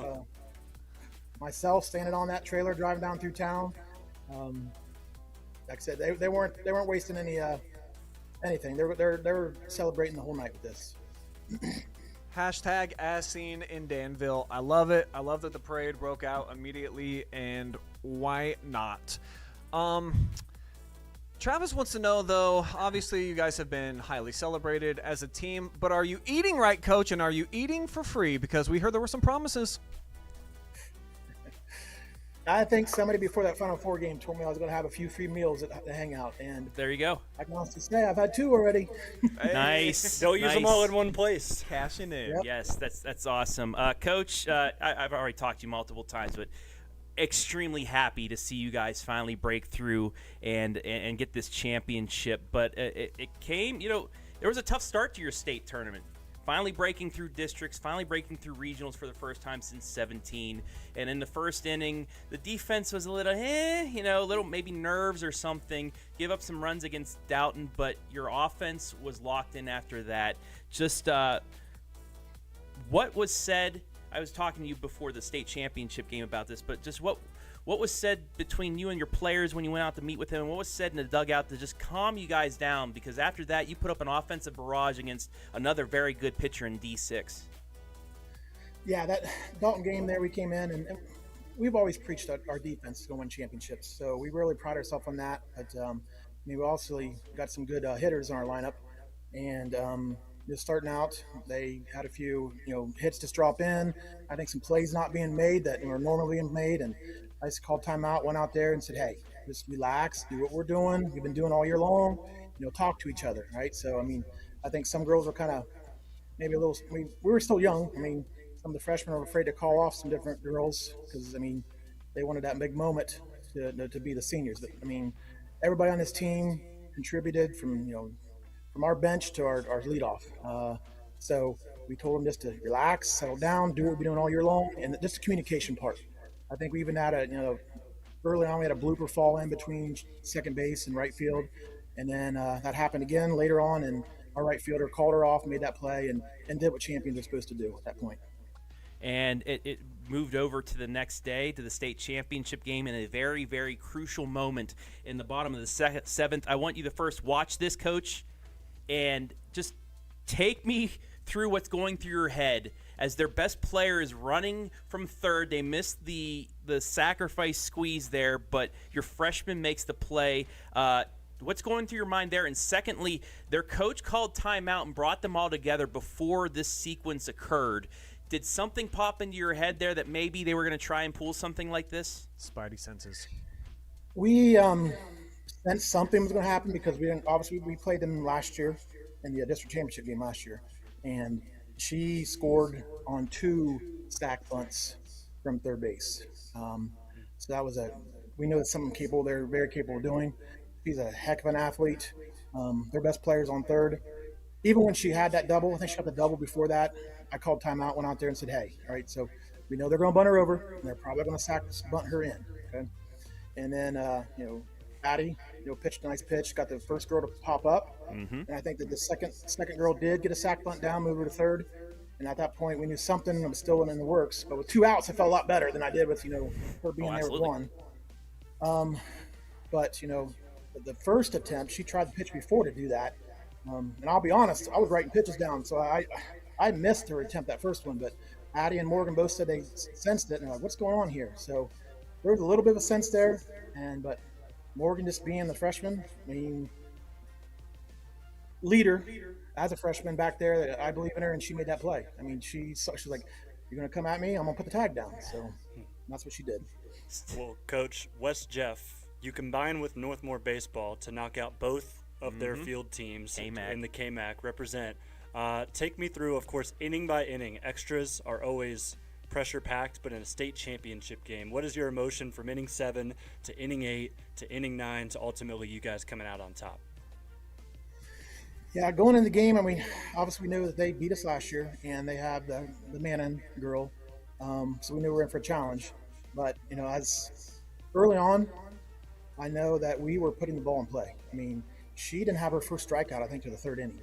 myself standing on that trailer driving down through town. Like I said, they weren't wasting anything. They were celebrating the whole night with this. Hashtag as seen in Danville. I love it. I love that the parade broke out immediately, and why not? Travis wants to know, though, obviously you guys have been highly celebrated as a team, but are you eating right, Coach, and are you eating for free? Because we heard there were some promises. I think somebody before that Final Four game told me I was going to have a few free meals at the hangout, and there you go. I can honestly say I've had 2 already. Nice. Don't use them all in one place. Cashing in. Yep. Yes, that's awesome. Coach, I've already talked to you multiple times, but extremely happy to see you guys finally break through and get this championship. But it came, there was a tough start to your state tournament. finally breaking through districts, finally breaking through regionals for the first time since 17. And in the first inning, the defense was a little, a little maybe nerves or something. Give up some runs against Doughton, but your offense was locked in after that. Just what was said, I was talking to you before the state championship game about this, but just what was said between you and your players when you went out to meet with them, and what was said in the dugout to just calm you guys down? Because after that, you put up an offensive barrage against another very good pitcher in D6. Yeah, that Dalton game there, we came in, and we've always preached our defense is going to win championships. So we really pride ourselves on that. But we also got some good hitters in our lineup. And just starting out, they had a few hits just drop in. I think some plays not being made that were normally being made. And I just called timeout, went out there and said, hey, just relax, do what we're doing. We've been doing all year long, talk to each other, right? So, I think some girls were kind of maybe a little, we were still young. Some of the freshmen were afraid to call off some different girls because, they wanted that big moment to be the seniors. But, everybody on this team contributed from our bench to our leadoff. So we told them just to relax, settle down, do what we're doing all year long, and just the communication part. I think we even had early on we had a blooper fall in between second base and right field, and then that happened again later on, and our right fielder called her off, made that play, and did what champions are supposed to do at that point. And it moved over to the next day to the state championship game in a very, very crucial moment in the bottom of the seventh. I want you to first watch this, Coach, and just take me through what's going through your head as their best player is running from third. They missed the sacrifice squeeze there, but your freshman makes the play. What's going through your mind there? And secondly, their coach called timeout and brought them all together before this sequence occurred. Did something pop into your head there that maybe they were going to try and pull something like this? Spidey senses. We sensed something was going to happen because we played them last year in the district championship game last year, and she scored on 2 stack bunts from third base. So that was we know it's something capable. They're very capable of doing. She's a heck of an athlete. Their best players on third. Even when she had that double, I think she had the double before that, I called timeout, went out there and said, hey, all right, so we know they're going to bunt her over, and they're probably going to bunt her in, okay? And then, Addie, pitched a nice pitch, got the first girl to pop up, and I think that the second girl did get a sack bunt down, move her to third, and at that point we knew something was still in the works. But with 2 outs, I felt a lot better than I did with, her being there with 1. But, the first attempt, she tried to pitch before to do that. And I'll be honest, I was writing pitches down, so I missed her attempt that first one. But Addie and Morgan both said they sensed it, and they're like, what's going on here? So there was a little bit of a sense there, but Morgan just being the freshman, leader as a freshman back there, I believe in her, and she made that play. She's like, you're going to come at me, I'm going to put the tag down. So that's what she did. Well, Coach, West Jeff, you combine with Northmore Baseball to knock out both of their field teams in the KMAC represent. Take me through, of course, inning by inning. Extras are always pressure-packed, but in a state championship game, what is your emotion from inning 7 to inning 8 to inning 9 to ultimately you guys coming out on top? Yeah, going in the game, obviously we knew that they beat us last year, and they have the Mannon girl, so we knew we were in for a challenge. But, as early on, I know that we were putting the ball in play. She didn't have her first strikeout, I think, to the 3rd inning.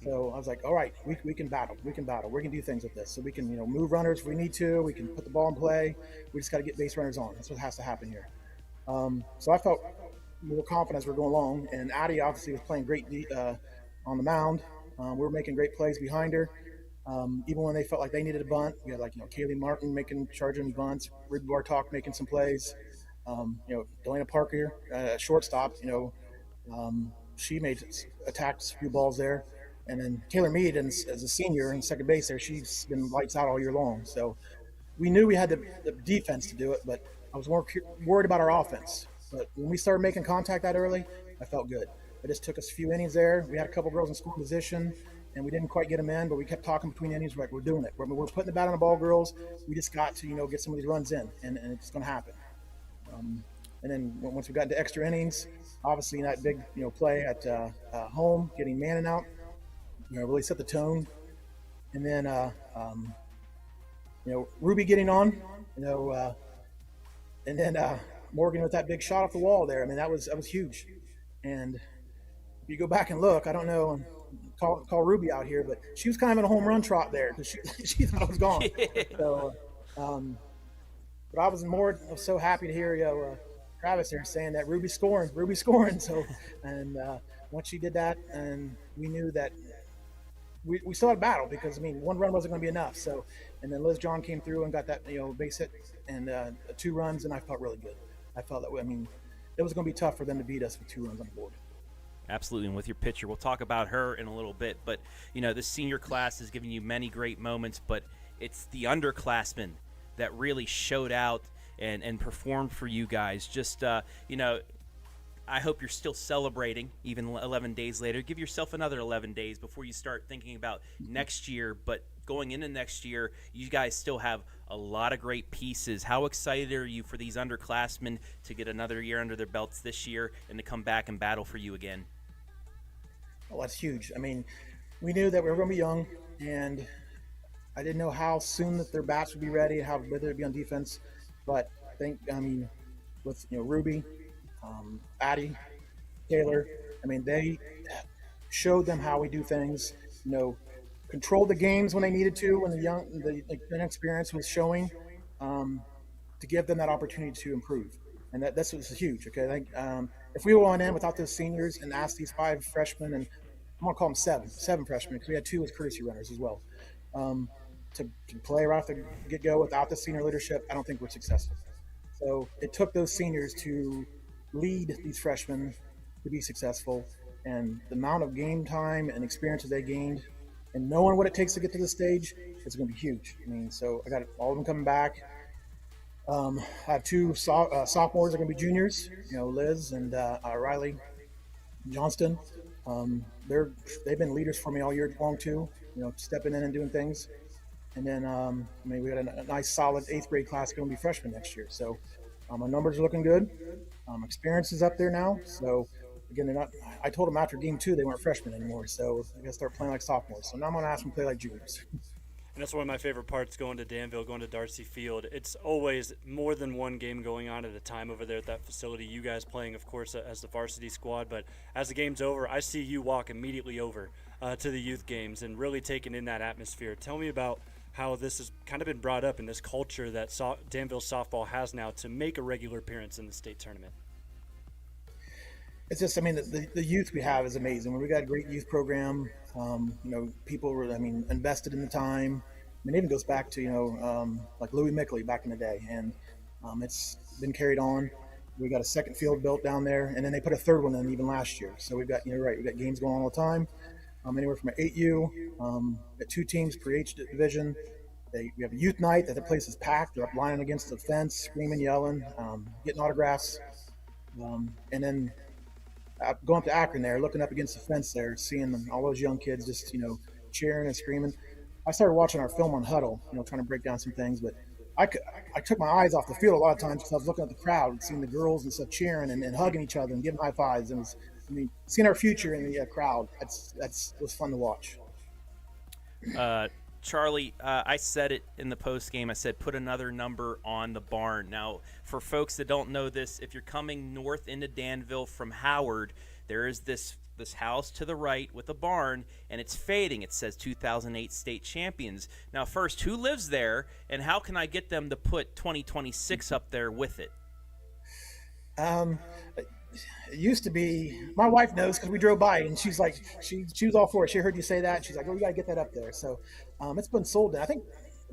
So I was like, all right, we can battle. We can do things with this. So we can, move runners if we need to. We can put the ball in play. We just got to get base runners on. That's what has to happen here. So I felt more confident as we're going along. And Addie obviously was playing great on the mound. We were making great plays behind her. Even when they felt like they needed a bunt, we had Kaylee Martin charging bunts, Ruby Bartok making some plays. Delana Parker, shortstop, she attacked a few balls there. And then Taylor Mead, as a senior in second base there, she's been lights out all year long. So we knew we had the defense to do it, but I was more worried about our offense. But when we started making contact that early, I felt good. It just took us a few innings there. We had a couple girls in scoring position, and we didn't quite get them in, but we kept talking between innings. We're like, we're doing it. We're putting the bat on the ball, girls. We just got to, get some of these runs in, and it's going to happen. And then once we got into extra innings, obviously that big, play at home, getting Mannon out, really set the tone. and then Ruby getting on, and then Morgan with that big shot off the wall there. I mean, that was huge. And if you go back and look, I don't know, call Ruby out here, but she was kind of in a home run trot there because she thought I was gone. So, but I was so happy to hear Travis there saying that Ruby's scoring. So, and once she did that, and we knew that we still had a battle because, I mean, one run wasn't going to be enough. So, and then Liz John came through and got that, base hit and 2 runs, and I felt really good. I felt that, it was going to be tough for them to beat us with 2 runs on the board. Absolutely, and with your pitcher, we'll talk about her in a little bit. But, this senior class has given you many great moments, but it's the underclassmen that really showed out and performed for you guys. Just, I hope you're still celebrating even 11 days later. Give yourself another 11 days before you start thinking about next year. But going into next year, you guys still have a lot of great pieces. How excited are you for these underclassmen to get another year under their belts this year and to come back and battle for you again? Well, that's huge. I mean, we knew that we were going to be young, and I didn't know how soon that their bats would be ready, whether they'd be on defense. But with Ruby, Addie, Taylor, they showed them how we do things. Controlled the games when they needed to, when the inexperience was showing, to give them that opportunity to improve. And this was huge. Okay, I think if we went in without those seniors and asked these 5 freshmen, and I'm gonna call them seven freshmen because we had 2 as courtesy runners as well, to play right off the get-go without the senior leadership, I don't think we're successful. So it took those seniors to lead these freshmen to be successful, and the amount of game time and experience that they gained, and knowing what it takes to get to this stage, is going to be huge. So I got all of them coming back. I have 2 sophomores that are going to be juniors. Liz and Riley Johnston. They've been leaders for me all year long too. Stepping in and doing things. And then we got a nice solid 8th grade class going to be freshmen next year. So our numbers are looking good. Experience is up there now. So again, they're not. I told them after game 2 they weren't freshmen anymore. So they got to start playing like sophomores. So now I'm going to ask them to play like juniors. And that's one of my favorite parts, going to Danville, going to Darcy Field. It's always more than one game going on at a time over there at that facility. You guys playing, of course, as the varsity squad. But as the game's over, I see you walk immediately over to the youth games and really taking in that atmosphere. Tell me about how this has kind of been brought up in this culture that Danville softball has now to make a regular appearance in the state tournament. It's just, the youth we have is amazing. We got a great youth program. People were, invested in the time. It even goes back to, like Louis Mickley back in the day. And it's been carried on. We got a second field built down there, and then they put a 3rd one in even last year. So we've got, we got games going on all the time. Anywhere from an 8U, got 2 teams per each division. We have a youth night that the place is packed. They're up lining against the fence, screaming, yelling, getting autographs. And then going up to Akron there, looking up against the fence there, seeing all those young kids just, cheering and screaming. I started watching our film on Huddle, trying to break down some things, but I took my eyes off the field a lot of times because I was looking at the crowd and seeing the girls and stuff cheering and hugging each other and giving high fives. And seeing our future in the crowd, it was fun to watch. Charlie, I said it in the post game. I said put another number on the barn. Now, for folks that don't know this, if you're coming north into Danville from Howard, there is this house to the right with a barn, and it's fading. It says 2008 state champions. Now, first, who lives there, and how can I get them to put 2026 up there with it? It used to be, my wife knows because we drove by, and she's like, she was all for it. She heard you say that, and she's like, oh, you got to get that up there. So it's been sold now. I think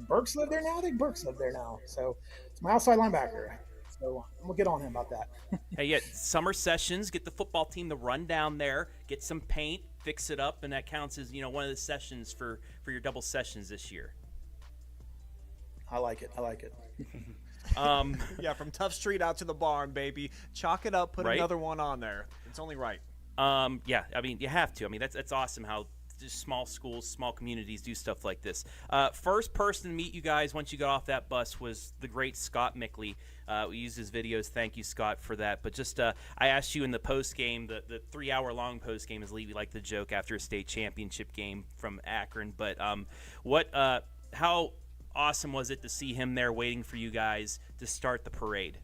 Burks live there now. So it's my outside linebacker. So we'll get on him about that. Hey, yeah, summer sessions, get the football team to run down there, get some paint, fix it up, and that counts as, one of the sessions for your double sessions this year. I like it. Yeah, from Tough Street out to the barn, baby. Chalk it up, put right? Another one on there. It's only right. Yeah, you have to. That's awesome how just small schools, small communities do stuff like this. First person to meet you guys once you got off that bus was the great Scott Mickley. We used his videos. Thank you, Scott, for that. But just I asked you in the post game, the 3-hour-long post game, as Levy liked the joke after a state championship game from Akron. But how awesome was it to see him there waiting for you guys to start the parade?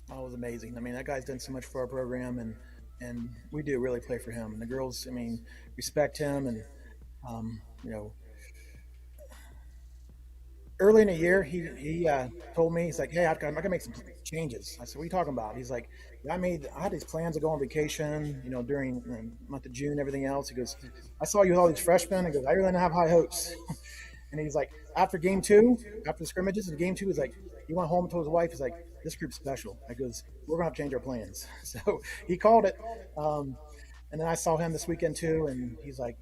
Oh, it was amazing. I mean, that guy's done so much for our program, and we do really play for him. And the girls, I mean, respect him. And, early in the year, he told me, he's like, hey, I'm going to make some changes. I said, what are you talking about? He's like, I had these plans to go on vacation, during the month of June, everything else. He goes, I saw you with all these freshmen. He goes, I really don't have high hopes. And he's like, after game 2, after the scrimmages in game 2, he's like, he went home and told his wife, he's like, this group's special. I goes, we're going to have to change our plans. So he called it. And then I saw him this weekend too. And he's like,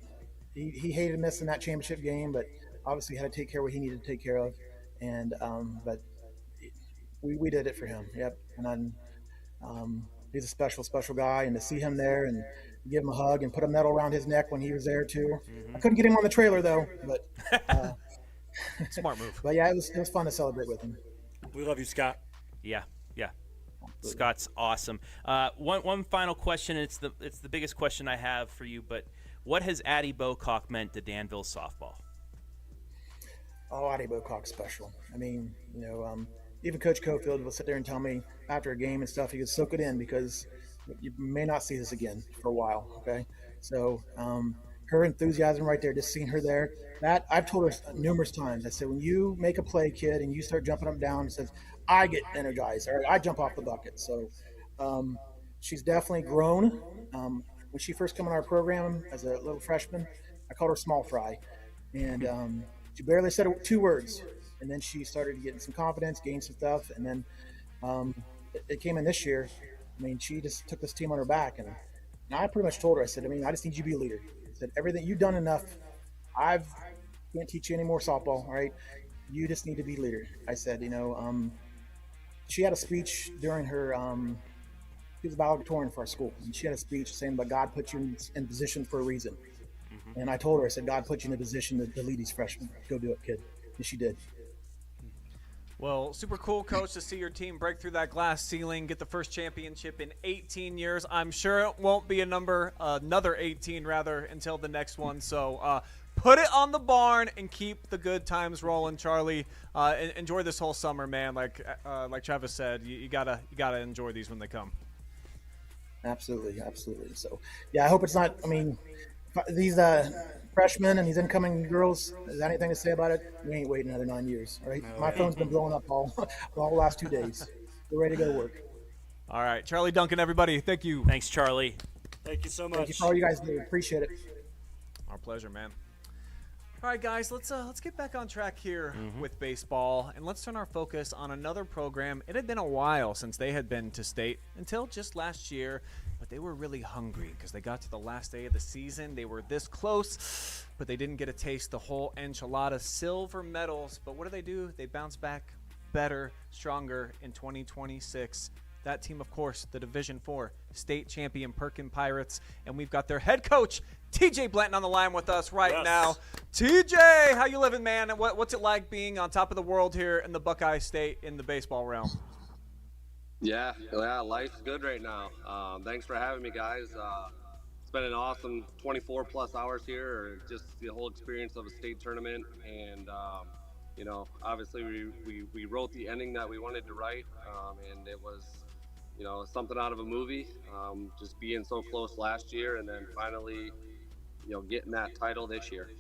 he hated missing that championship game, but obviously had to take care of what he needed to take care of. And, but we did it for him. Yep. And then, he's a special, special guy. And to see him there and give him a hug and put a medal around his neck when he was there too. Mm-hmm. I couldn't get him on the trailer though, but, smart move. But yeah, it was fun to celebrate with him. We love you, Scott. Yeah. Scott's awesome. One final question, and it's the biggest question I have for you, but what has Addie Bocock meant to Danville softball? Oh, Addie Bocock's special. I mean, even Coach Cofield will sit there and tell me after a game and stuff, he goes, soak it in because you may not see this again for a while, okay? So her enthusiasm right there, just seeing her there, that I've told her numerous times. I said, when you make a play, kid, and you start jumping up and down, it says, I get energized, or I jump off the bucket. So she's definitely grown. When she first came on our program as a little freshman, I called her Small Fry. And she barely said 2 words. And then she started getting some confidence, gained some stuff. And then it came in this year. I mean, she just took this team on her back. And I pretty much told her, I said, I just need you to be a leader. I said, everything you've done enough. I can't teach you any more softball, all right? You just need to be a leader. I said, she had a speech during her, she was valedictorian for our school. And she had a speech saying that God put you in position for a reason. Mm-hmm. And I told her, I said, God put you in a position to lead these freshmen. Go do it, kid. And she did. Well, super cool, Coach, to see your team break through that glass ceiling, get the first championship in 18 years. I'm sure it won't be another 18 rather, until the next one. So put it on the barn and keep the good times rolling, Charlie. Enjoy this whole summer, man. Like Travis said, you gotta enjoy these when they come. Absolutely. So yeah, I hope it's not. I mean, these freshmen and these incoming girls. Is there anything to say about it? We ain't waiting another 9 years. All right, my phone's been blowing up all the last 2 days. We're ready to go to work. All right, Charlie Duncan, everybody. Thank you. Thanks, Charlie. Thank you so much. Thank you for all you guys do. Appreciate it. Our pleasure, man. All right, guys, let's get back on track here with baseball, and let's turn our focus on another program. It had been a while since they had been to state, until just last year, but they were really hungry because they got to the last day of the season. They were this close, but they didn't get a taste the whole enchilada. Silver medals, but what do? They bounce back better, stronger in 2026. That team, of course, the Division IV state champion Perkins Pirates, and we've got their head coach, TJ Blanton, on the line with us right now. TJ, how you living, man? And what's it like being on top of the world here in the Buckeye State in the baseball realm? Yeah, life's good right now. Thanks for having me, guys. It's been an awesome 24-plus hours here, or just the whole experience of a state tournament. And, obviously we wrote the ending that we wanted to write, and it was, something out of a movie, just being so close last year and then finally, getting that title this year.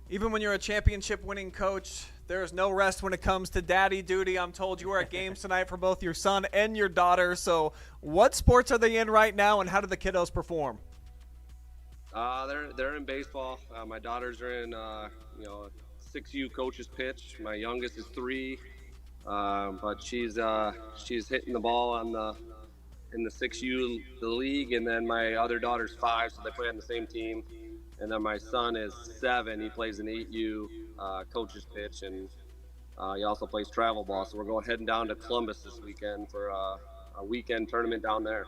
Even when you're a championship-winning coach, there's no rest when it comes to daddy duty. I'm told you were at games tonight for both your son and your daughter. So what sports are they in right now, and how do the kiddos perform? They're in baseball. My daughters are in, 6U coach's pitch. My youngest is 3, but she's hitting the ball in the 6U the league, and then my other daughter's 5, so they play on the same team. And then my son is 7. He plays an 8U coach's pitch, and he also plays travel ball. So we're heading down to Columbus this weekend for a weekend tournament down there.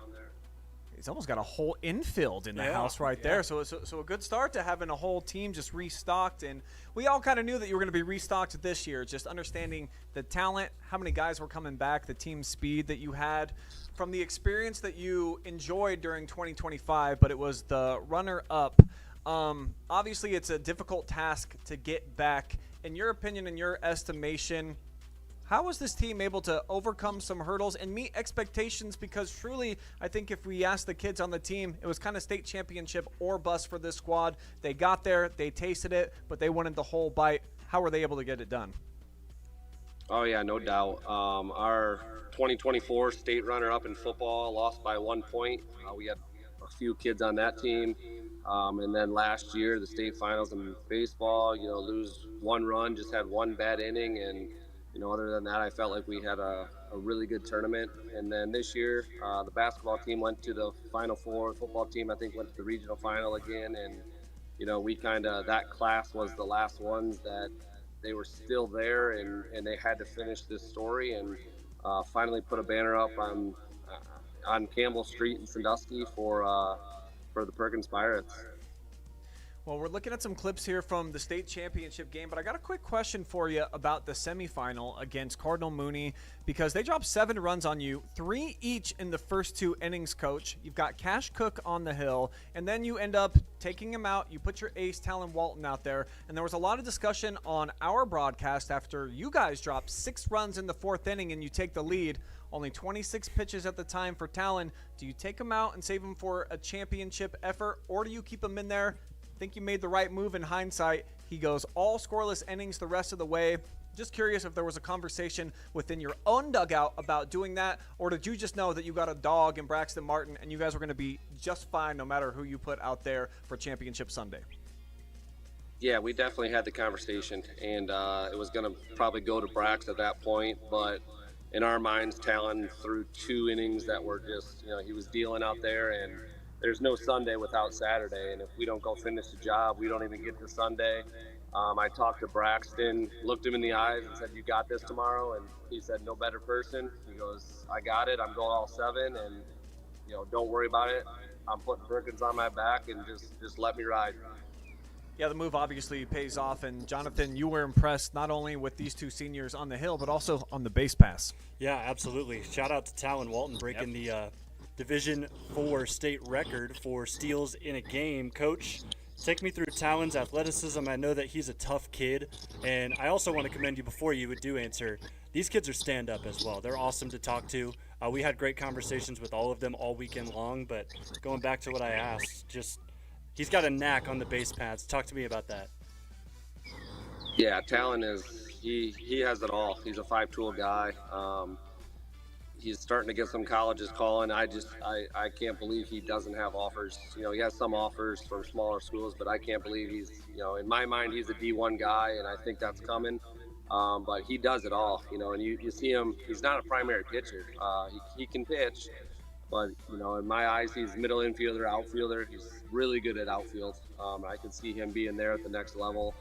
he's almost got a whole infield in the house right there. So a good start to having a whole team just restocked. And we all kind of knew that you were going to be restocked this year, just understanding the talent, how many guys were coming back, the team speed that you had from the experience that you enjoyed during 2025, but it was the runner-up. Obviously, it's a difficult task to get back. In your opinion, in your estimation, how was this team able to overcome some hurdles and meet expectations? Because truly, I think if we asked the kids on the team, it was kind of state championship or bust for this squad. They got there, they tasted it, but they wanted the whole bite. How were they able to get it done? Oh, yeah, no doubt. Our 2024 state runner-up in football lost by 1 point. We had a few kids on that team. And then last year, the state finals in baseball, lose one run, just had one bad inning. And, other than that, I felt like we had a really good tournament. And then this year, the basketball team went to the Final Four. The football team, I think, went to the regional final again. And, we that class was the last ones that they were still there and they had to finish this story and finally put a banner up on Campbell Street in Sandusky for the Perkins Pirates. Well, we're looking at some clips here from the state championship game, but I got a quick question for you about the semifinal against Cardinal Mooney, because they dropped 7 runs on you, 3 each in the first 2 innings, Coach. You've got Cash Cook on the hill, and then you end up taking him out. You put your ace, Talon Walton, out there, and there was a lot of discussion on our broadcast after you guys dropped 6 runs in the 4th inning and you take the lead. Only 26 pitches at the time for Talon. Do you take him out and save him for a championship effort, or do you keep him in there? Think you made the right move in hindsight. He goes all scoreless innings the rest of the way. Just curious if there was a conversation within your own dugout about doing that, or did you just know that you got a dog in Braxton Martin and you guys were going to be just fine no matter who you put out there for Championship Sunday? Yeah, we definitely had the conversation, and it was going to probably go to Brax at that point, but in our minds, Talon threw 2 innings that were just, he was dealing out there, and there's no Sunday without Saturday, and if we don't go finish the job, we don't even get to Sunday. I talked to Braxton, looked him in the eyes and said, "You got this tomorrow?" And he said, "No better person." He goes, "I got it. I'm going all 7, and don't worry about it. I'm putting Perkins on my back, and just let me ride." Yeah, the move obviously pays off, and Jonathon, you were impressed not only with these 2 seniors on the hill, but also on the base pass. Yeah, absolutely. Shout out to Talon Walton breaking the Division IV state record for steals in a game. Coach, take me through Talon's athleticism. I know that he's a tough kid, and I also want to commend you before you do answer. These kids are stand-up as well. They're awesome to talk to. We had great conversations with all of them all weekend long, but going back to what I asked, he's got a knack on the base paths. Talk to me about that. Yeah, Talon he has it all. He's a 5-tool guy. He's starting to get some colleges calling. I can't believe he doesn't have offers. He has some offers from smaller schools, but I can't believe he's, in my mind, he's a D1 guy, and I think that's coming. But he does it all, and you see him, he's not a primary pitcher. He can pitch, but, in my eyes, he's middle infielder, outfielder. He's really good at outfield. I can see him being there at the next level.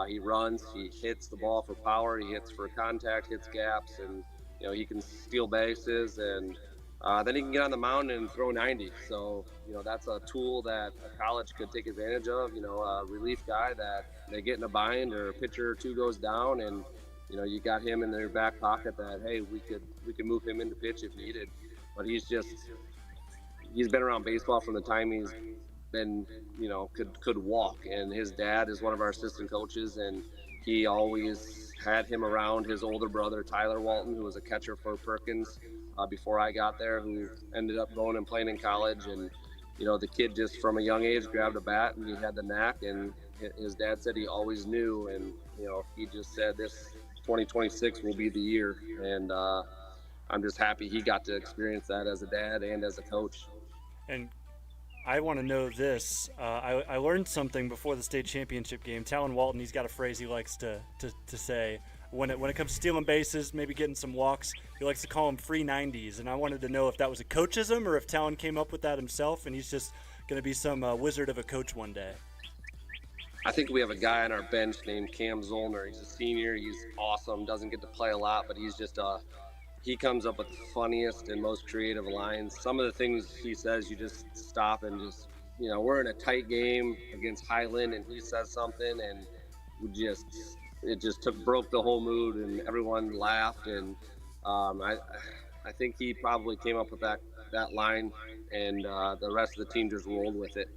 He runs, he hits the ball for power, he hits for contact, hits gaps, and he can steal bases, and then he can get on the mound and throw 90. So, that's a tool that a college could take advantage of, a relief guy that they get in a bind or a pitcher or 2 goes down, and, you got him in their back pocket that, hey, we could move him into pitch if needed. But he's been around baseball from the time he's been, could walk. And his dad is one of our assistant coaches, and he always had him around his older brother, Tyler Walton, who was a catcher for Perkins before I got there, who ended up going and playing in college. And, the kid just from a young age grabbed a bat, and he had the knack, and his dad said he always knew. And, he just said this 2026 will be the year. And I'm just happy he got to experience that as a dad and as a coach. And I want to know this. I learned something before the state championship game. Talon Walton, he's got a phrase he likes to say when it comes to stealing bases, maybe getting some walks. He likes to call them free 90s, and I wanted to know if that was a coachism or if Talon came up with that himself, and he's just going to be some wizard of a coach one day. I think we have a guy on our bench named Cam Zollner. He's a senior. He's awesome. Doesn't get to play a lot, but he's just a he comes up with the funniest and most creative lines. Some of the things he says, you just stop and just, we're in a tight game against Highland, and he says something, and it just broke the whole mood, and everyone laughed. And I think he probably came up with that line, and the rest of the team just rolled with it.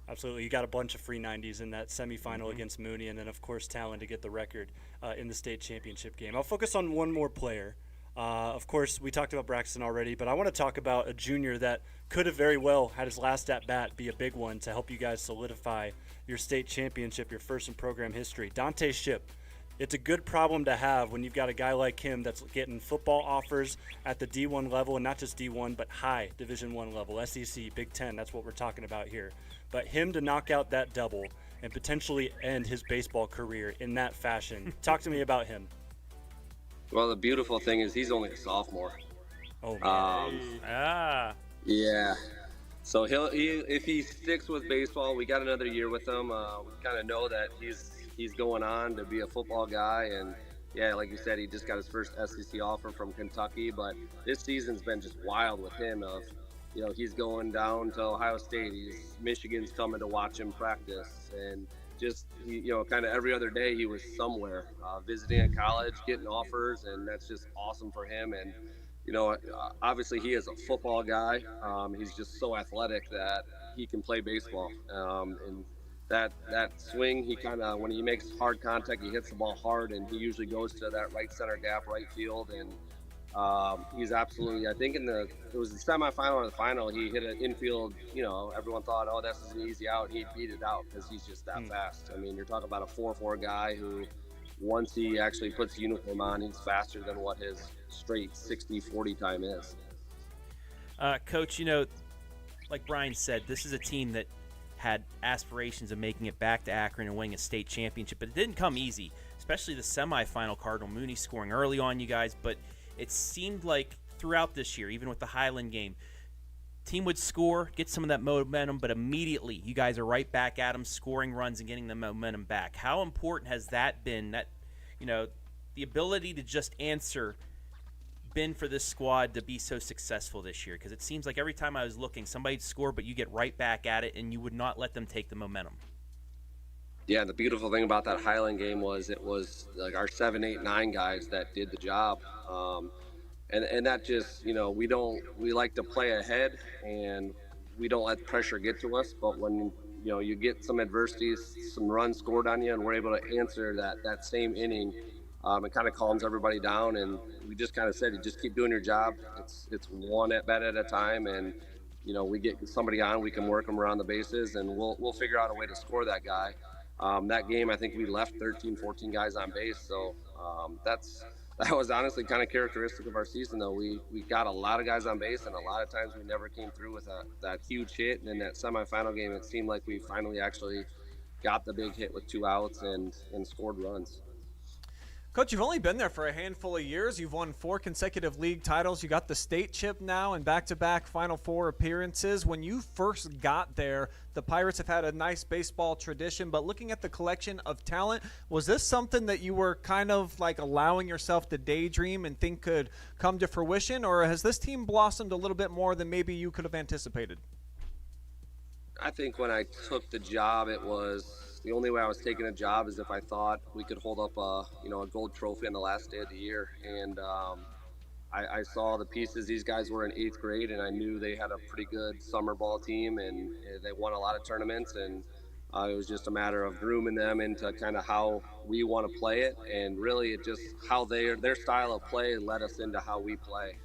Absolutely. You got a bunch of free 90s in that semifinal against Mooney, and then, of course, Talon to get the record in the state championship game. I'll focus on one more player. Of course, we talked about Braxton already, but I want to talk about a junior that could have very well had his last at-bat be a big one to help you guys solidify your state championship, your first in program history. Dante Ship. It's a good problem to have when you've got a guy like him that's getting football offers at the D1 level, and not just D1, but high Division I level, SEC, Big Ten. That's what we're talking about here. But him to knock out that double and potentially end his baseball career in that fashion. Talk to me about him. Well, the beautiful thing is he's only a sophomore. Oh, man. Yeah. So if he sticks with baseball, we got another year with him. We kind of know that he's going on to be a football guy, and yeah, like you said, he just got his first SEC offer from Kentucky. But this season's been just wild with him. He's going down to Ohio State. Michigan's coming to watch him practice, and just kind of every other day he was somewhere, visiting a college, getting offers, and that's just awesome for him. And obviously he is a football guy. He's just so athletic that he can play baseball. And that swing, he kind of, when he makes hard contact, he hits the ball hard, and he usually goes to that right center gap, right field. And he's absolutely, I think it was the semifinal or the final, he hit an infield, everyone thought, oh, this is an easy out. He beat it out because he's just that fast. I mean, you're talking about a 4.4 guy who, once he actually puts the uniform on, he's faster than what his straight 60-40 time is. Coach, like Brian said, this is a team that had aspirations of making it back to Akron and winning a state championship, but it didn't come easy, especially the semifinal. Cardinal Mooney scoring early on you guys, but it seemed like throughout this year, even with the Highland game, team would score, get some of that momentum, but immediately you guys are right back at them, scoring runs and getting the momentum back. How important has that been, that the ability to just answer, been for this squad to be so successful this year? Because it seems like every time I was looking, somebody'd score, but you get right back at it, and you would not let them take the momentum. Yeah, the beautiful thing about that Highland game was it was like our 7, 8, 9 guys that did the job. And that just, we like to play ahead, and we don't let pressure get to us. But when, you get some adversities, some runs scored on you, and we're able to answer that same inning, it kind of calms everybody down. And we just kind of said, you just keep doing your job. It's one at bat at a time. And, we get somebody on, we can work them around the bases, and we'll figure out a way to score that guy. That game, I think we left 13, 14 guys on base. So that was honestly kind of characteristic of our season, though. We got a lot of guys on base, and a lot of times we never came through with that huge hit. And in that semifinal game, it seemed like we finally actually got the big hit with 2 outs and scored runs. Coach, you've only been there for a handful of years. You've won 4 consecutive league titles. You got the state chip now and back-to-back Final Four appearances. When you first got there, the Pirates have had a nice baseball tradition, but looking at the collection of talent, was this something that you were kind of like allowing yourself to daydream and think could come to fruition, or has this team blossomed a little bit more than maybe you could have anticipated? I think when I took the job, it was the only way I was taking a job is if I thought we could hold up a gold trophy on the last day of the year. And I saw the pieces. These guys were in 8th grade, and I knew they had a pretty good summer ball team, and they won a lot of tournaments. And it was just a matter of grooming them into kind of how we want to play it. And really, it just how their style of play led us into how we play.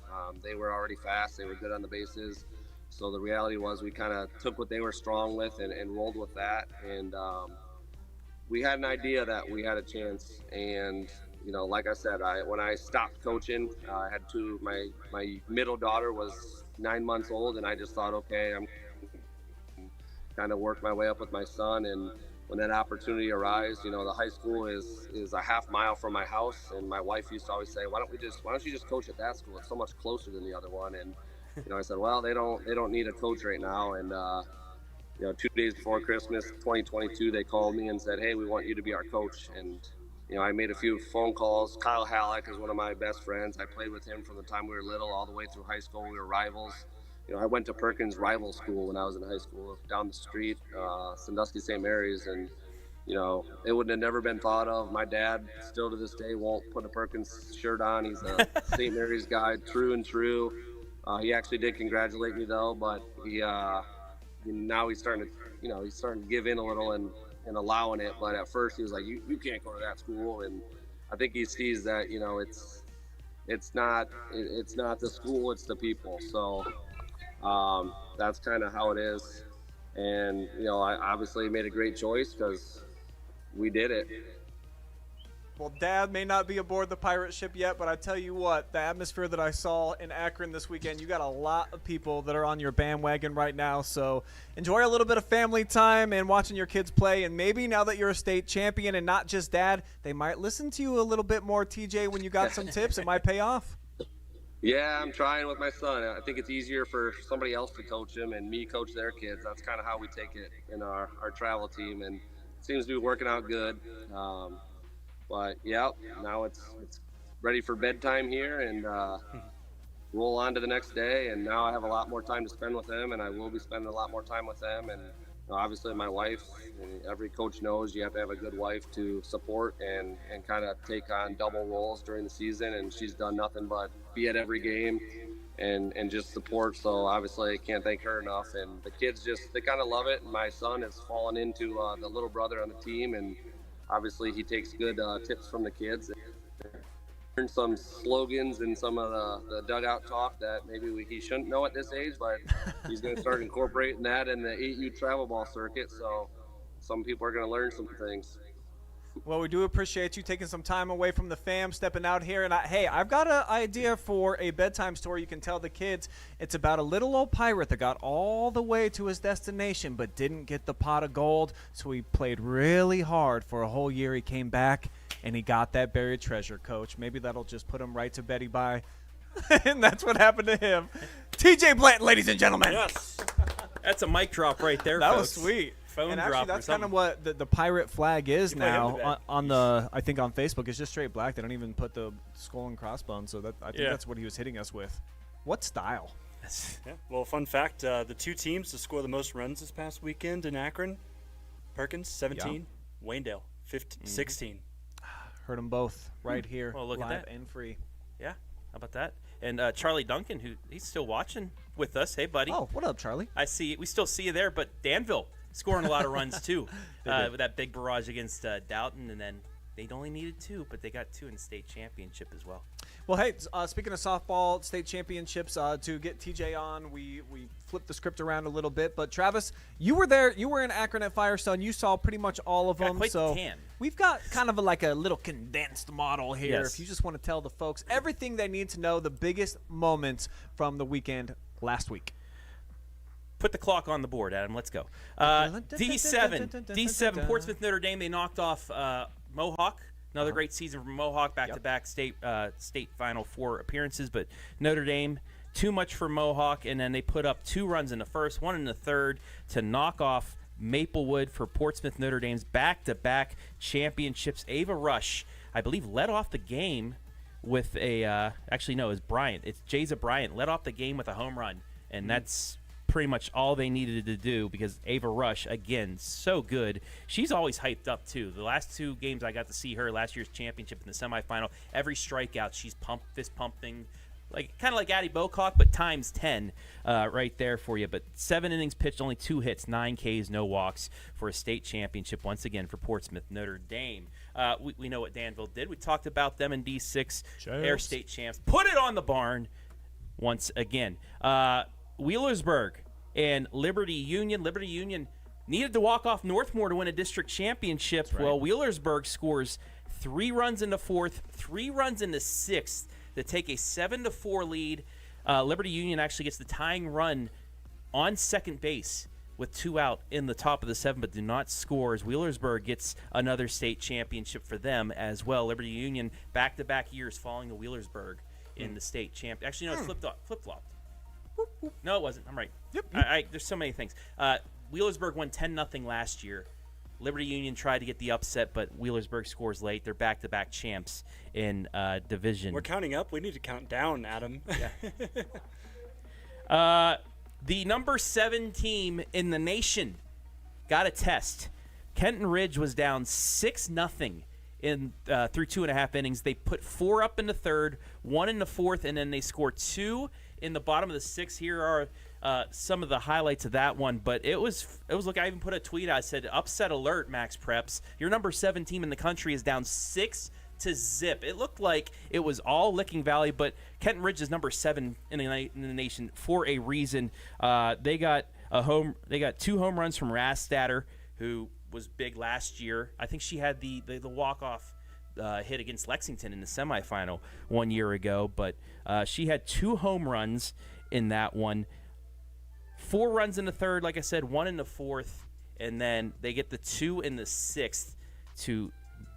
They were already fast. They were good on the bases. So the reality was we kind of took what they were strong with and rolled with that. And we had an idea that we had a chance. And, like I said, when I stopped coaching, I had my middle daughter was 9 months old, and I just thought, okay, I'm kind of work my way up with my son. And when that opportunity arose, the high school is a half mile from my house. And my wife used to always say, why don't you just coach at that school? It's so much closer than the other one. And I said, well, they don't need a coach right now. And 2 days before Christmas 2022, they called me and said, hey, we want you to be our coach. And I made a few phone calls. Kyle Halleck is one of my best friends. I played with him from the time we were little all the way through high school. We were rivals. I went to Perkins rival school when I was in high school down the street, Sandusky St. Mary's, and it would have never been thought of. My dad still to this day won't put a Perkins shirt on. He's a St. Mary's guy, true and true. He actually did congratulate me though, but now he's starting to give in a little and allowing it. But at first he was like, you can't go to that school. And I think he sees that, it's not the school, it's the people. So that's kind of how it is. And, I obviously made a great choice because we did it. Well, Dad may not be aboard the pirate ship yet, but I tell you what, the atmosphere that I saw in Akron this weekend, you got a lot of people that are on your bandwagon right now. So enjoy a little bit of family time and watching your kids play. And maybe now that you're a state champion and not just Dad, they might listen to you a little bit more, TJ, when you got some tips. It might pay off. Yeah, I'm trying with my son. I think it's easier for somebody else to coach him and me coach their kids. That's kind of how we take it in our travel team, and it seems to be working out good. But yeah, now it's ready for bedtime here, and roll on to the next day. And now I have a lot more time to spend with them, and I will be spending a lot more time with them. And obviously my wife, and every coach knows you have to have a good wife to support and kind of take on double roles during the season. And she's done nothing but be at every game and just support. So obviously I can't thank her enough. And the kids they kind of love it. And my son has fallen into the little brother on the team, and obviously he takes good tips from the kids. Learned some slogans and some of the dugout talk that maybe he shouldn't know at this age, but he's going to start incorporating that in the 8U travel ball circuit. So some people are going to learn some things. Well, we do appreciate you taking some time away from the fam, stepping out here. And I've got an idea for a bedtime story you can tell the kids. It's about a little old pirate that got all the way to his destination but didn't get the pot of gold. So he played really hard for a whole year. He came back and he got that buried treasure, Coach. Maybe that'll just put him right to Betty Bye. And that's what happened to him. TJ Blanton, ladies and gentlemen. Yes. That's a mic drop right there, That folks. was sweet. Phone and drop actually, that's or kind of what the pirate flag is now that. on the. I think on Facebook, it's just straight black. They don't even put the skull and crossbones. So I think that's what he was hitting us with. What style? Yeah. Well, fun fact: the two teams to score the most runs this past weekend in Akron, Perkins 17, Waynedale 16. Heard them both right here, Well, look live at that. and free. Yeah, how about that? And Charlie Duncan, he's still watching with us. Hey, buddy. Oh, what up, Charlie? I see. We still see you there, but Danville scoring a lot of runs too. With that big barrage against Doughton, and then they only needed 2, but they got 2 in the state championship as well. Well, hey, speaking of softball state championships, to get TJ on, we flipped the script around a little bit. But Travis, you were there. You were in Akron at Firestone. You saw pretty much all of them. Quite so the tan. we've got kind of like a little condensed model here. Yes. If you just want to tell the folks everything they need to know, the biggest moments from the weekend last week. Put the clock on the board, Adam. Let's go. D7, Portsmouth, Notre Dame. They knocked off Mohawk. Another great season from Mohawk, back-to-back state Final Four appearances. But Notre Dame, too much for Mohawk, and then they put up 2 runs in the first, 1 in the third to knock off Maplewood for Portsmouth Notre Dame's back-to-back championships. Ava Rush, I believe, led off the game with a actually no, it's Bryant. It's Jayza Bryant led off the game with a home run, and that's pretty much all they needed to do because Ava Rush, again, so good. She's always hyped up, too. The last 2 games I got to see her, last year's championship in the semifinal, every strikeout she's fist pumping, kind of like Addie Bocock, but times 10 right there for you. But 7 innings pitched, only 2 hits, 9 Ks, no walks for a state championship once again for Portsmouth Notre Dame. We know what Danville did. We talked about them in D6, Air State champs. Put it on the barn once again. Wheelersburg and Liberty Union. Liberty Union needed to walk off Northmore to win a district championship. Right. Well, Wheelersburg scores 3 runs in the 4th, 3 runs in the 6th to take a 7-4 lead. Liberty Union actually gets the tying run on second base with 2 out in the top of the 7th, but do not score as Wheelersburg gets another state championship for them as well. Liberty Union back-to-back years following the Wheelersburg in the state champ. Actually, no, it's flip-flopped. No, it wasn't. I'm right. Yep. There's so many things. Wheelersburg won 10-0 last year. Liberty Union tried to get the upset, but Wheelersburg scores late. They're back-to-back champs in division. We're counting up. We need to count down, Adam. Yeah. The number 7 team in the nation got a test. Kenton Ridge was down 6-0 in through 2.5 innings. They put 4 up in the third, 1 in the fourth, and then they scored 2 in the bottom of the 6th. Here are some of the highlights of that one. But it was look, I even put a tweet. I said, upset alert, Max Preps. Your number 7 team in the country is down 6-0. It looked like it was all Licking Valley, but Kenton Ridge is number 7 in the nation for a reason. They got 2 home runs from Rastatter, who was big last year. I think she had the walk-off hit against Lexington in the semifinal 1 year ago, but she had 2 home runs in that one. 4 runs in the third, like I said, 1 in the fourth, and then they get the 2 in the 6th to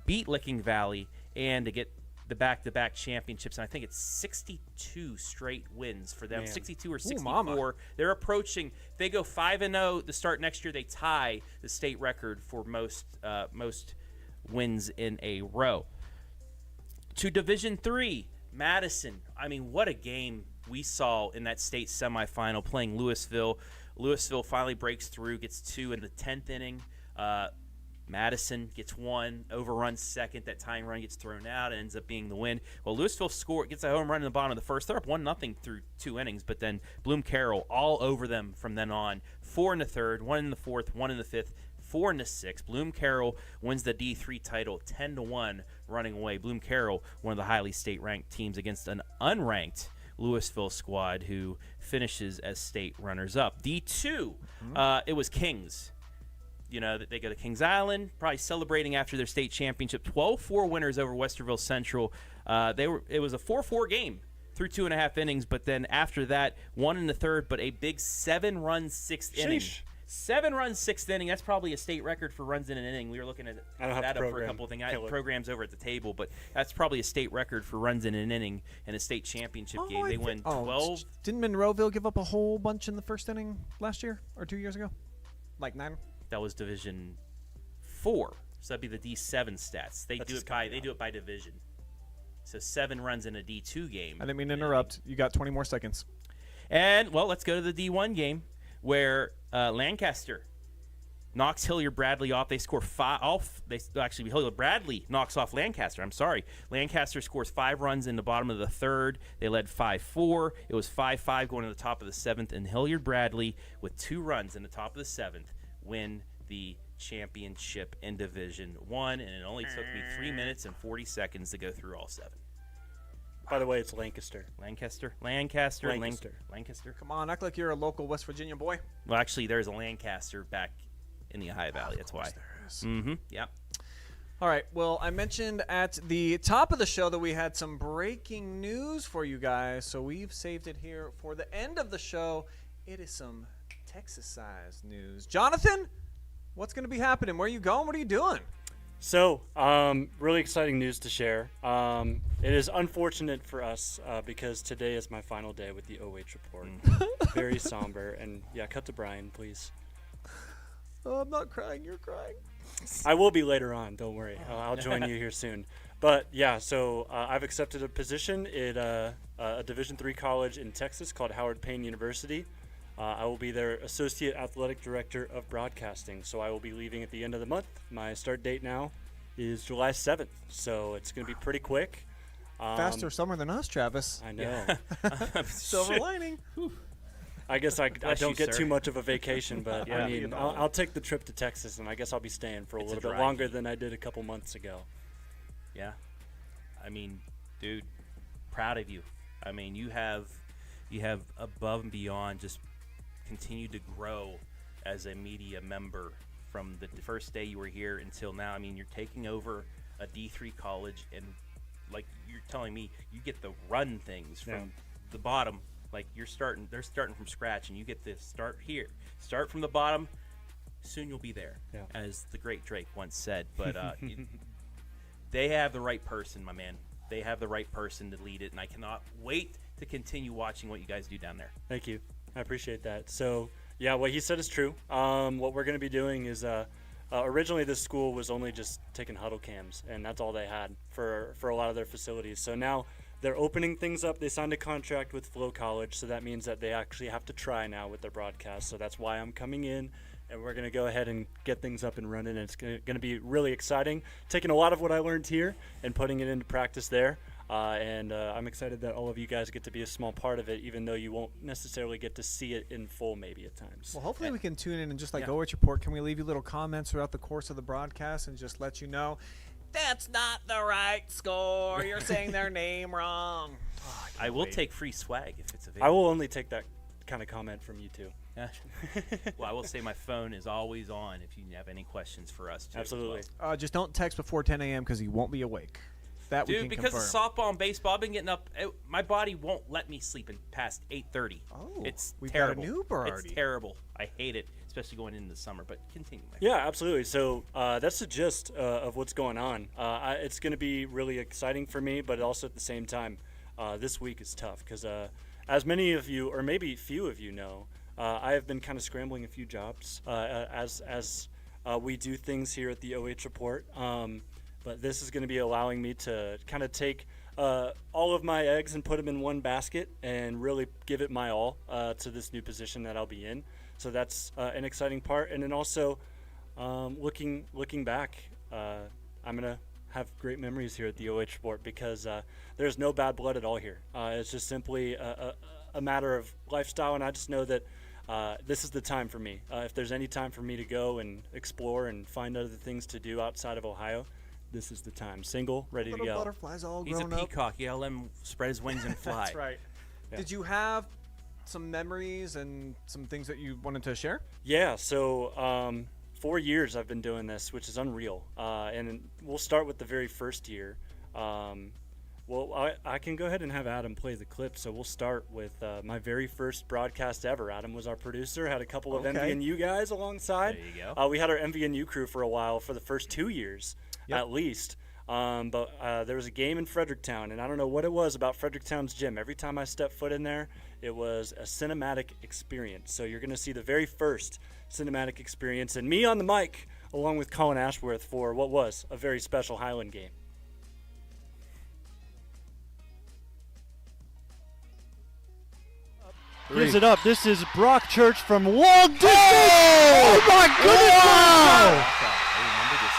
beat Licking Valley and to get the back-to-back championships. And I think it's 62 straight wins for them, 62 or 64. Ooh, they're approaching. If they go 5-0 to start next year, they tie the state record for most wins in a row. To Division III, Madison. I mean, what a game we saw in that state semifinal playing Louisville. Louisville finally breaks through, gets 2 in the 10th inning. Madison gets 1, overruns second. That tying run gets thrown out and ends up being the win. Well, Louisville gets a home run in the bottom of the first. They're up 1-0 through 2 innings, but then Bloom Carroll all over them from then on. 4 in the third, 1 in the fourth, 1 in the fifth, 4 in the sixth. Bloom Carroll wins the D3 title 10-1 running away. Bloom Carroll, one of the highly state-ranked teams against an unranked Louisville squad who finishes as state runners-up. D2, it was Kings. You know, they go to Kings Island, probably celebrating after their state championship. 12-4 winners over Westerville Central. It was a 4-4 game through 2.5 innings, but then after that, 1 in the third, but a big 7-run 6th inning. 7-run 6th inning. That's probably a state record for runs in an inning. We were looking at that up for a couple of things. I had programs over at the table, but that's probably a state record for runs in an inning in a state championship game. They win 12. Didn't Monroeville give up a whole bunch in the first inning last year or 2 years ago? Like 9? That was Division 4, so that'd be the D7 stats. They do it by division. So 7 runs in a D2 game. I didn't mean to interrupt. You got 20 more seconds. And well, let's go to the D1 game where Lancaster knocks Hilliard Bradley off. They score 5 off. Hilliard Bradley knocks off Lancaster. I'm sorry. Lancaster scores 5 runs in the bottom of the third. They led 5-4. It was 5-5 going to the top of the 7th, and Hilliard Bradley with 2 runs in the top of the 7th win the championship in Division 1, and it only took me 3 minutes and 40 seconds to go through all 7. By the way, it's Lancaster. Lancaster. Come on, act like you're a local West Virginia boy. Well, actually, there's a Lancaster back in the Ohio Valley. That's why. There is. Mm-hmm. Yep. All right. Well, I mentioned at the top of the show that we had some breaking news for you guys, so we've saved it here for the end of the show. It is some Texas-sized news. Jonathan, what's going to be happening? Where are you going? What are you doing? So, really exciting news to share. It is unfortunate for us because today is my final day with the OH.Report. Very somber. And, yeah, cut to Brian, please. Oh, I'm not crying. You're crying. I will be later on. Don't worry. I'll join you here soon. But, yeah, so I've accepted a position at a Division III college in Texas called Howard Payne University. I will be their Associate Athletic Director of Broadcasting, so I will be leaving at the end of the month. My start date now is July 7th, so it's going to be pretty quick. Faster summer than us, Travis. I know. Silver lining. I guess I don't get too much of a vacation, but Yeah. I mean, I'll take the trip to Texas, and I guess I'll be staying for a little bit longer than I did a couple months ago. Yeah. I mean, dude, proud of you. I mean, you have above and beyond just continued to grow as a media member from the first day you were here until now. I mean, you're taking over a D3 college, and like you're telling me, you get to run things from the bottom. Like they're starting from scratch, and you get to start here. Start from the bottom. Soon you'll be there, as the great Drake once said. But they have the right person, my man. They have the right person to lead it, and I cannot wait to continue watching what you guys do down there. Thank you. I appreciate that. So, yeah, what he said is true. What we're going to be doing is originally this school was only just taking huddle cams, and that's all they had for a lot of their facilities. So now they're opening things up. They signed a contract with Flow College, so that means that they actually have to try now with their broadcast. So that's why I'm coming in, and we're going to go ahead and get things up and running. And it's going to be really exciting, taking a lot of what I learned here and putting it into practice there. And I'm excited that all of you guys get to be a small part of it, even though you won't necessarily get to see it in full maybe at times. Well, hopefully we can tune in and just like OH.Report, can we leave you little comments throughout the course of the broadcast and just let you know, that's not the right score. You're saying their name wrong. Oh, I will take free swag if it's available. I will only take that kind of comment from you two. Well, I will say my phone is always on if you have any questions for us, too. Absolutely. Just don't text before 10 a.m. because you won't be awake. That we Dude, can because confirm. of softball and baseball, I've been getting up. My body won't let me sleep past 8:30. Oh, it's we've terrible. got a new bird. It's terrible. I hate it, especially going into the summer. But continue. Yeah, absolutely. So that's the gist of what's going on. It's going to be really exciting for me, but also at the same time, this week is tough because as many of you, or maybe few of you know, I have been kind of scrambling a few jobs as we do things here at the OH.Report. But this is going to be allowing me to kind of take all of my eggs and put them in one basket and really give it my all to this new position that I'll be in. So that's an exciting part. And then also looking back, I'm going to have great memories here at the OH.Report because there's no bad blood at all here. It's just simply a matter of lifestyle, and I just know that this is the time for me. If there's any time for me to go and explore and find other things to do outside of Ohio, this is the time. Single, ready to Little go. butterflies all He's a grown up. peacock. You let him spread his wings and fly. That's right. Yeah. Did you have some memories and some things that you wanted to share? Yeah, so 4 years I've been doing this, which is unreal. And we'll start with the very first year. Well, I can go ahead and have Adam play the clip. So we'll start with my very first broadcast ever. Adam was our producer, had a couple of MVNU guys alongside. There you go. We had our MVNU crew for a while for the first 2 years, at least. But there was a game in Fredericktown, and I don't know what it was about Fredericktown's gym. Every time I stepped foot in there, it was a cinematic experience. So you're going to see the very first cinematic experience, and me on the mic, along with Colin Ashworth, for what was a very special Highland game. Gives it up. This is Brock Church from long distance. Oh my goodness!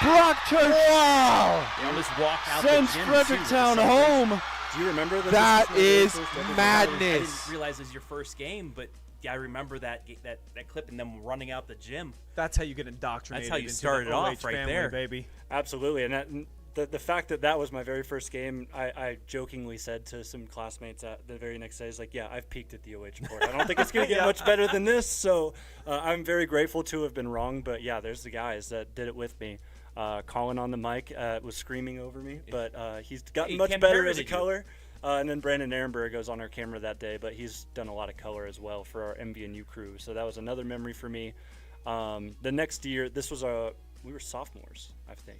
Brock Church. Wow! They almost walked out Sends the gym Fredericktown too. home. Do you remember That is I madness. didn't realize it was your first game, but yeah, I remember that clip and them running out the gym. That's how you get indoctrinated. That's how you into started the off OH right family, there. baby. Absolutely, and the fact that was my very first game, I jokingly said to some classmates the very next day, is like, yeah, I've peaked at the OH.Report. I don't think it's going to get much better than this, so I'm very grateful to have been wrong, but yeah, there's the guys that did it with me. Colin on the mic was screaming over me, but he's gotten much better as a color. And then Brandon Ehrenberg goes on our camera that day, but he's done a lot of color as well for our MVNU crew, so that was another memory for me. The next year, this was we were sophomores, I think.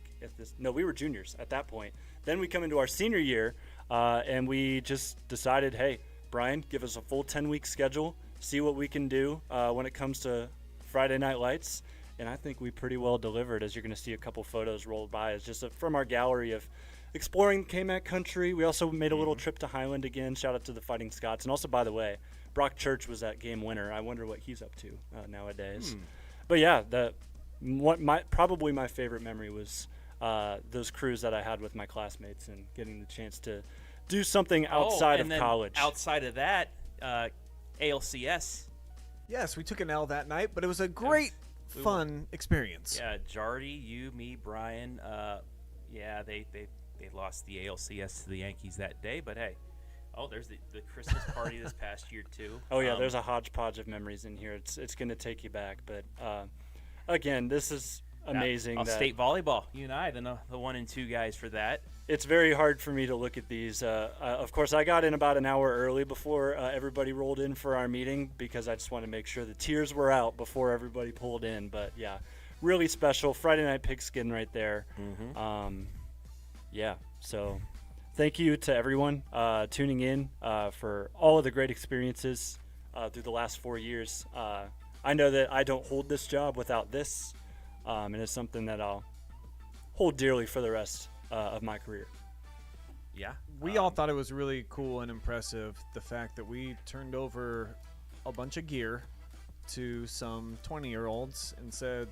We were juniors at that point. Then we come into our senior year, and we just decided, hey, Brian, give us a full 10-week schedule, see what we can do when it comes to Friday Night Lights. And I think we pretty well delivered, as you're going to see a couple photos rolled by. It's just from our gallery of exploring KMAC country. We also made a little trip to Highland again. Shout out to the Fighting Scots. And also, by the way, Brock Church was that game winner. I wonder what he's up to nowadays. But yeah, probably my favorite memory was those crews that I had with my classmates and getting the chance to do something outside of college. Outside of that, ALCS. Yes, we took an L that night, but it was a great, fun experience. Yeah, Jardy, you, me, Brian. They lost the ALCS to the Yankees that day, but hey. Oh, there's the Christmas party this past year too. Oh yeah, there's a hodgepodge of memories in here. It's going to take you back, but again, this is amazing. State volleyball, you and I, the 1 and 2 guys for that. It's very hard for me to look at these. Of course, I got in about an hour early before everybody rolled in for our meeting because I just want to make sure the tears were out before everybody pulled in. But yeah, really special Friday Night Pigskin right there. So thank you to everyone tuning in for all of the great experiences through the last 4 years. I know that I don't hold this job without this. and it's something that I'll hold dearly for the rest of my career. Yeah. We all thought it was really cool and impressive, the fact that we turned over a bunch of gear to some 20-year-olds and said,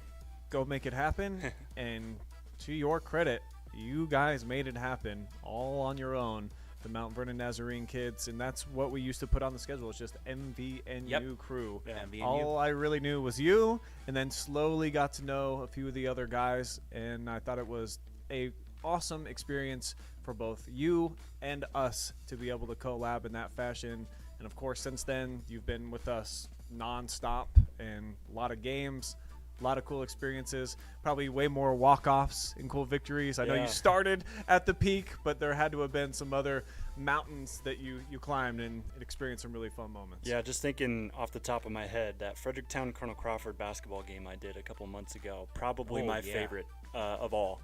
go make it happen. And to your credit, you guys made it happen all on your own, the Mount Vernon Nazarene kids. And that's what we used to put on the schedule. It's just MVNU crew. Yeah, MVNU. All I really knew was you, and then slowly got to know a few of the other guys. And I thought it was a awesome experience for both you and us to be able to collab in that fashion. And of course, since then, you've been with us nonstop, and a lot of games, a lot of cool experiences, probably way more walk-offs and cool victories. I know you started at the peak, but there had to have been some other mountains that you climbed and experienced some really fun moments. Yeah, just thinking off the top of my head, that Fredericktown Colonel Crawford basketball game I did a couple months ago, probably my favorite of all.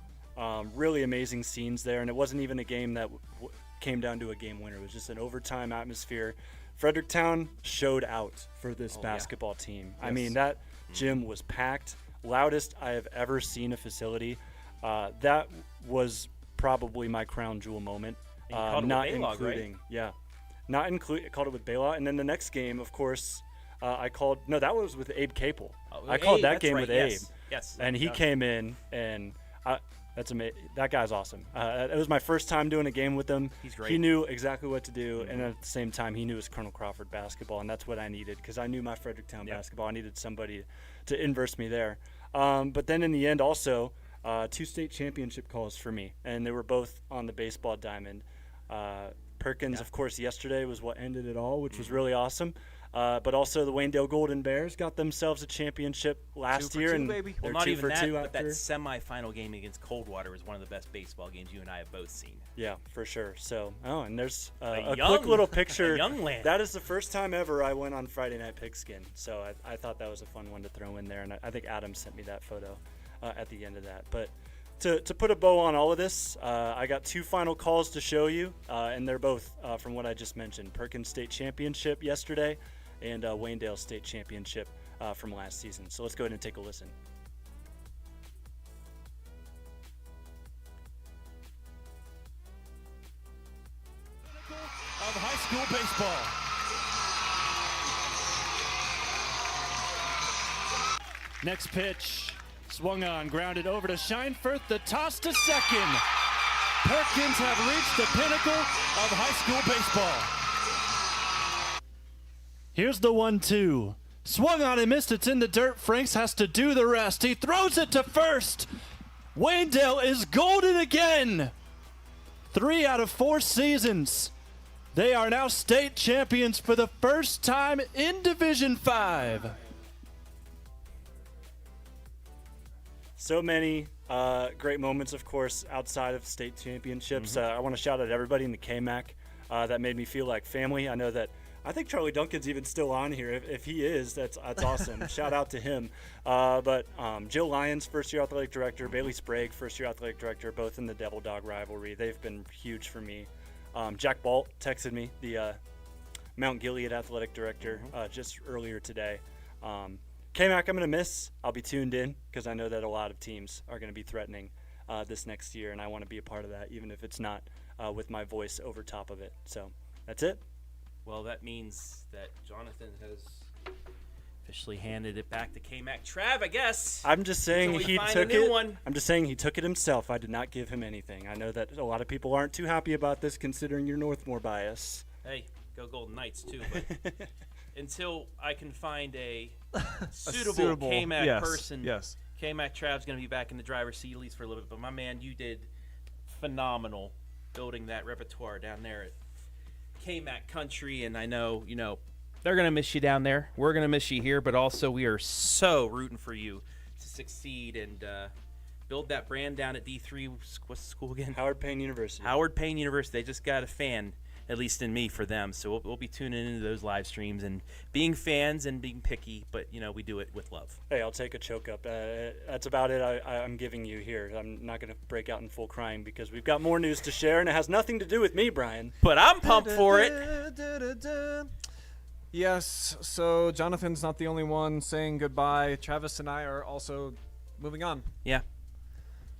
Really amazing scenes there, and it wasn't even a game that came down to a game winner. It was just an overtime atmosphere. Fredericktown showed out for this basketball team. Yes. I mean, that gym was packed, loudest I have ever seen a facility. That was probably my crown jewel moment. Not including, right? Called it with Baylog, and then the next game, of course, that was with Abe Capel. I called that game with Abe. Yes. And he came in, and that's amazing. That guy's awesome. It was my first time doing a game with him. He's great. He knew exactly what to do, and at the same time, he knew his Colonel Crawford basketball, and that's what I needed, because I knew my Fredericktown basketball. I needed somebody to inverse me there. But then in the end, also, 2 state championship calls for me, and they were both on the baseball diamond. Perkins, of course, yesterday was what ended it all, which was really awesome. But also the Waynedale Golden Bears got themselves a championship last year, and baby. Well, not even that, but that semifinal game against Coldwater was one of the best baseball games you and I have both seen. Yeah, for sure. So, and there's a quick little picture. A young lad. That is the first time ever I went on Friday Night Pigskin, so I thought that was a fun one to throw in there, and I think Adam sent me that photo at the end of that. But to put a bow on all of this, I got 2 final calls to show you, and they're both from what I just mentioned. Perkins State Championship yesterday, and Waynedale State Championship from last season. So let's go ahead and take a listen. Of high school baseball. Next pitch, swung on, grounded over to Scheinfurth, the toss to second. Perkins have reached the pinnacle of high school baseball. Here's the 1-2. Swung on and missed. It's in the dirt. Franks has to do the rest. He throws it to first. Waynedale is golden again. 3 out of 4 seasons. They are now state champions for the first time in Division 5. So many great moments, of course, outside of state championships. I want to shout out everybody in the KMAC that made me feel like family. I think Charlie Duncan's even still on here. If he is, that's awesome. Shout out to him. But Jill Lyons, first-year athletic director, Bailey Sprague, first-year athletic director, both in the Devil Dog rivalry. They've been huge for me. Jack Balt texted me, the Mount Gilead athletic director, just earlier today. KMAC, I'm going to miss. I'll be tuned in because I know that a lot of teams are going to be threatening this next year, and I want to be a part of that, even if it's not with my voice over top of it. So that's it. Well, that means that Jonathon has officially handed it back to KMAC Trav, I guess. I'm just saying he took it. One. I'm just saying he took it himself. I did not give him anything. I know that a lot of people aren't too happy about this, considering your Northmore bias. Hey, go Golden Knights too. But until I can find a suitable KMAC person, KMAC Trav's going to be back in the driver's seat at least for a little bit. But my man, you did phenomenal building that repertoire down there at KMAC country, and I know, they're going to miss you down there. We're going to miss you here, but also we are so rooting for you to succeed and build that brand down at D3. What's the school again? Howard Payne University. Howard Payne University. They just got a fan, at least in me, for them. So we'll be tuning into those live streams and being fans and being picky, but, we do it with love. Hey, I'll take a choke up. That's about it I'm giving you here. I'm not going to break out in full crying because we've got more news to share, and it has nothing to do with me, Brian. But I'm pumped for it. Yes, so Jonathon's not the only one saying goodbye. Travis and I are also moving on. Yeah.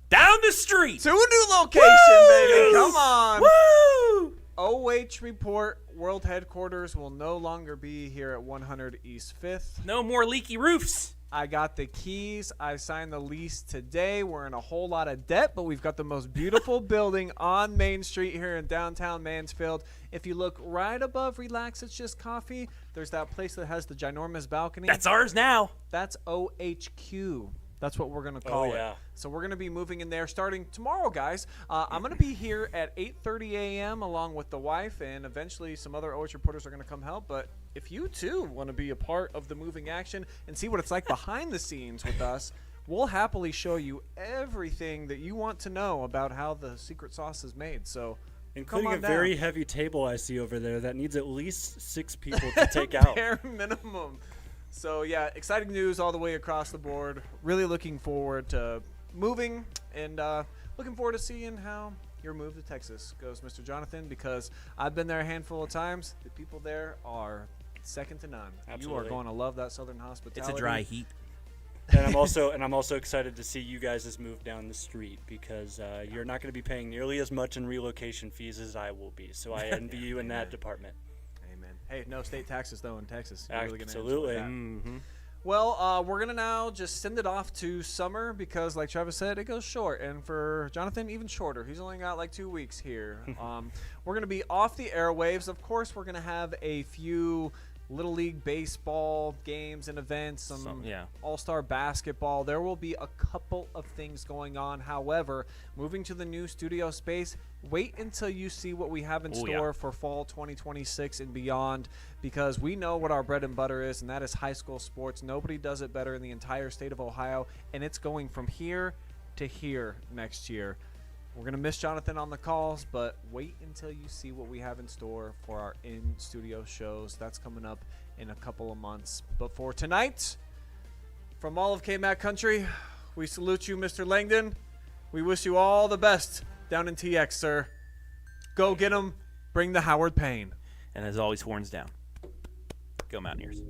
Down the street. To a new location, baby. Come on. Woo! OH.Report World Headquarters will no longer be here at 100 East 5th. No more leaky roofs. I got the keys. I signed the lease today. We're in a whole lot of debt, but we've got the most beautiful building on Main Street here in downtown Mansfield. If you look right above Relax, It's Just Coffee, there's that place that has the ginormous balcony. That's ours now. That's OHQ. That's what we're going to call it. So we're going to be moving in there starting tomorrow, guys. I'm going to be here at 8:30 a.m. along with the wife, and eventually some other OH reporters are going to come help. But if you, too, want to be a part of the moving action and see what it's like behind the scenes with us, we'll happily show you everything that you want to know about how the secret sauce is made. So including a very heavy table I see over there that needs at least 6 people to take out. Bare minimum. So, yeah, exciting news all the way across the board. Really looking forward to moving and looking forward to seeing how your move to Texas goes, Mr. Jonathon, because I've been there a handful of times. The people there are second to none. Absolutely. You are going to love that Southern hospitality. It's a dry heat. And I'm also excited to see you guys' move down the street because you're not going to be paying nearly as much in relocation fees as I will be. So I envy you in that department. Hey, no state taxes, though, in Texas. You're really gonna Absolutely. enjoy that. Well, we're going to now just send it off to summer because, like Travis said, it goes short. And for Jonathon, even shorter. He's only got like 2 weeks here. We're going to be off the airwaves. Of course, we're going to have a few Little League baseball games and events, some all-star basketball. There will be a couple of things going on. However, moving to the new studio space, wait until you see what we have in store for fall 2026 and beyond, because we know what our bread and butter is, and that is high school sports. Nobody does it better in the entire state of Ohio, and it's going from here to here next year. We're going to miss Jonathon on the calls, but wait until you see what we have in store for our in-studio shows. That's coming up in a couple of months. But for tonight, from all of KMAC Country, we salute you, Mr. Langdon. We wish you all the best down in TX, sir. Go get 'em. Bring the Howard Payne. And as always, horns down. Go Mountaineers.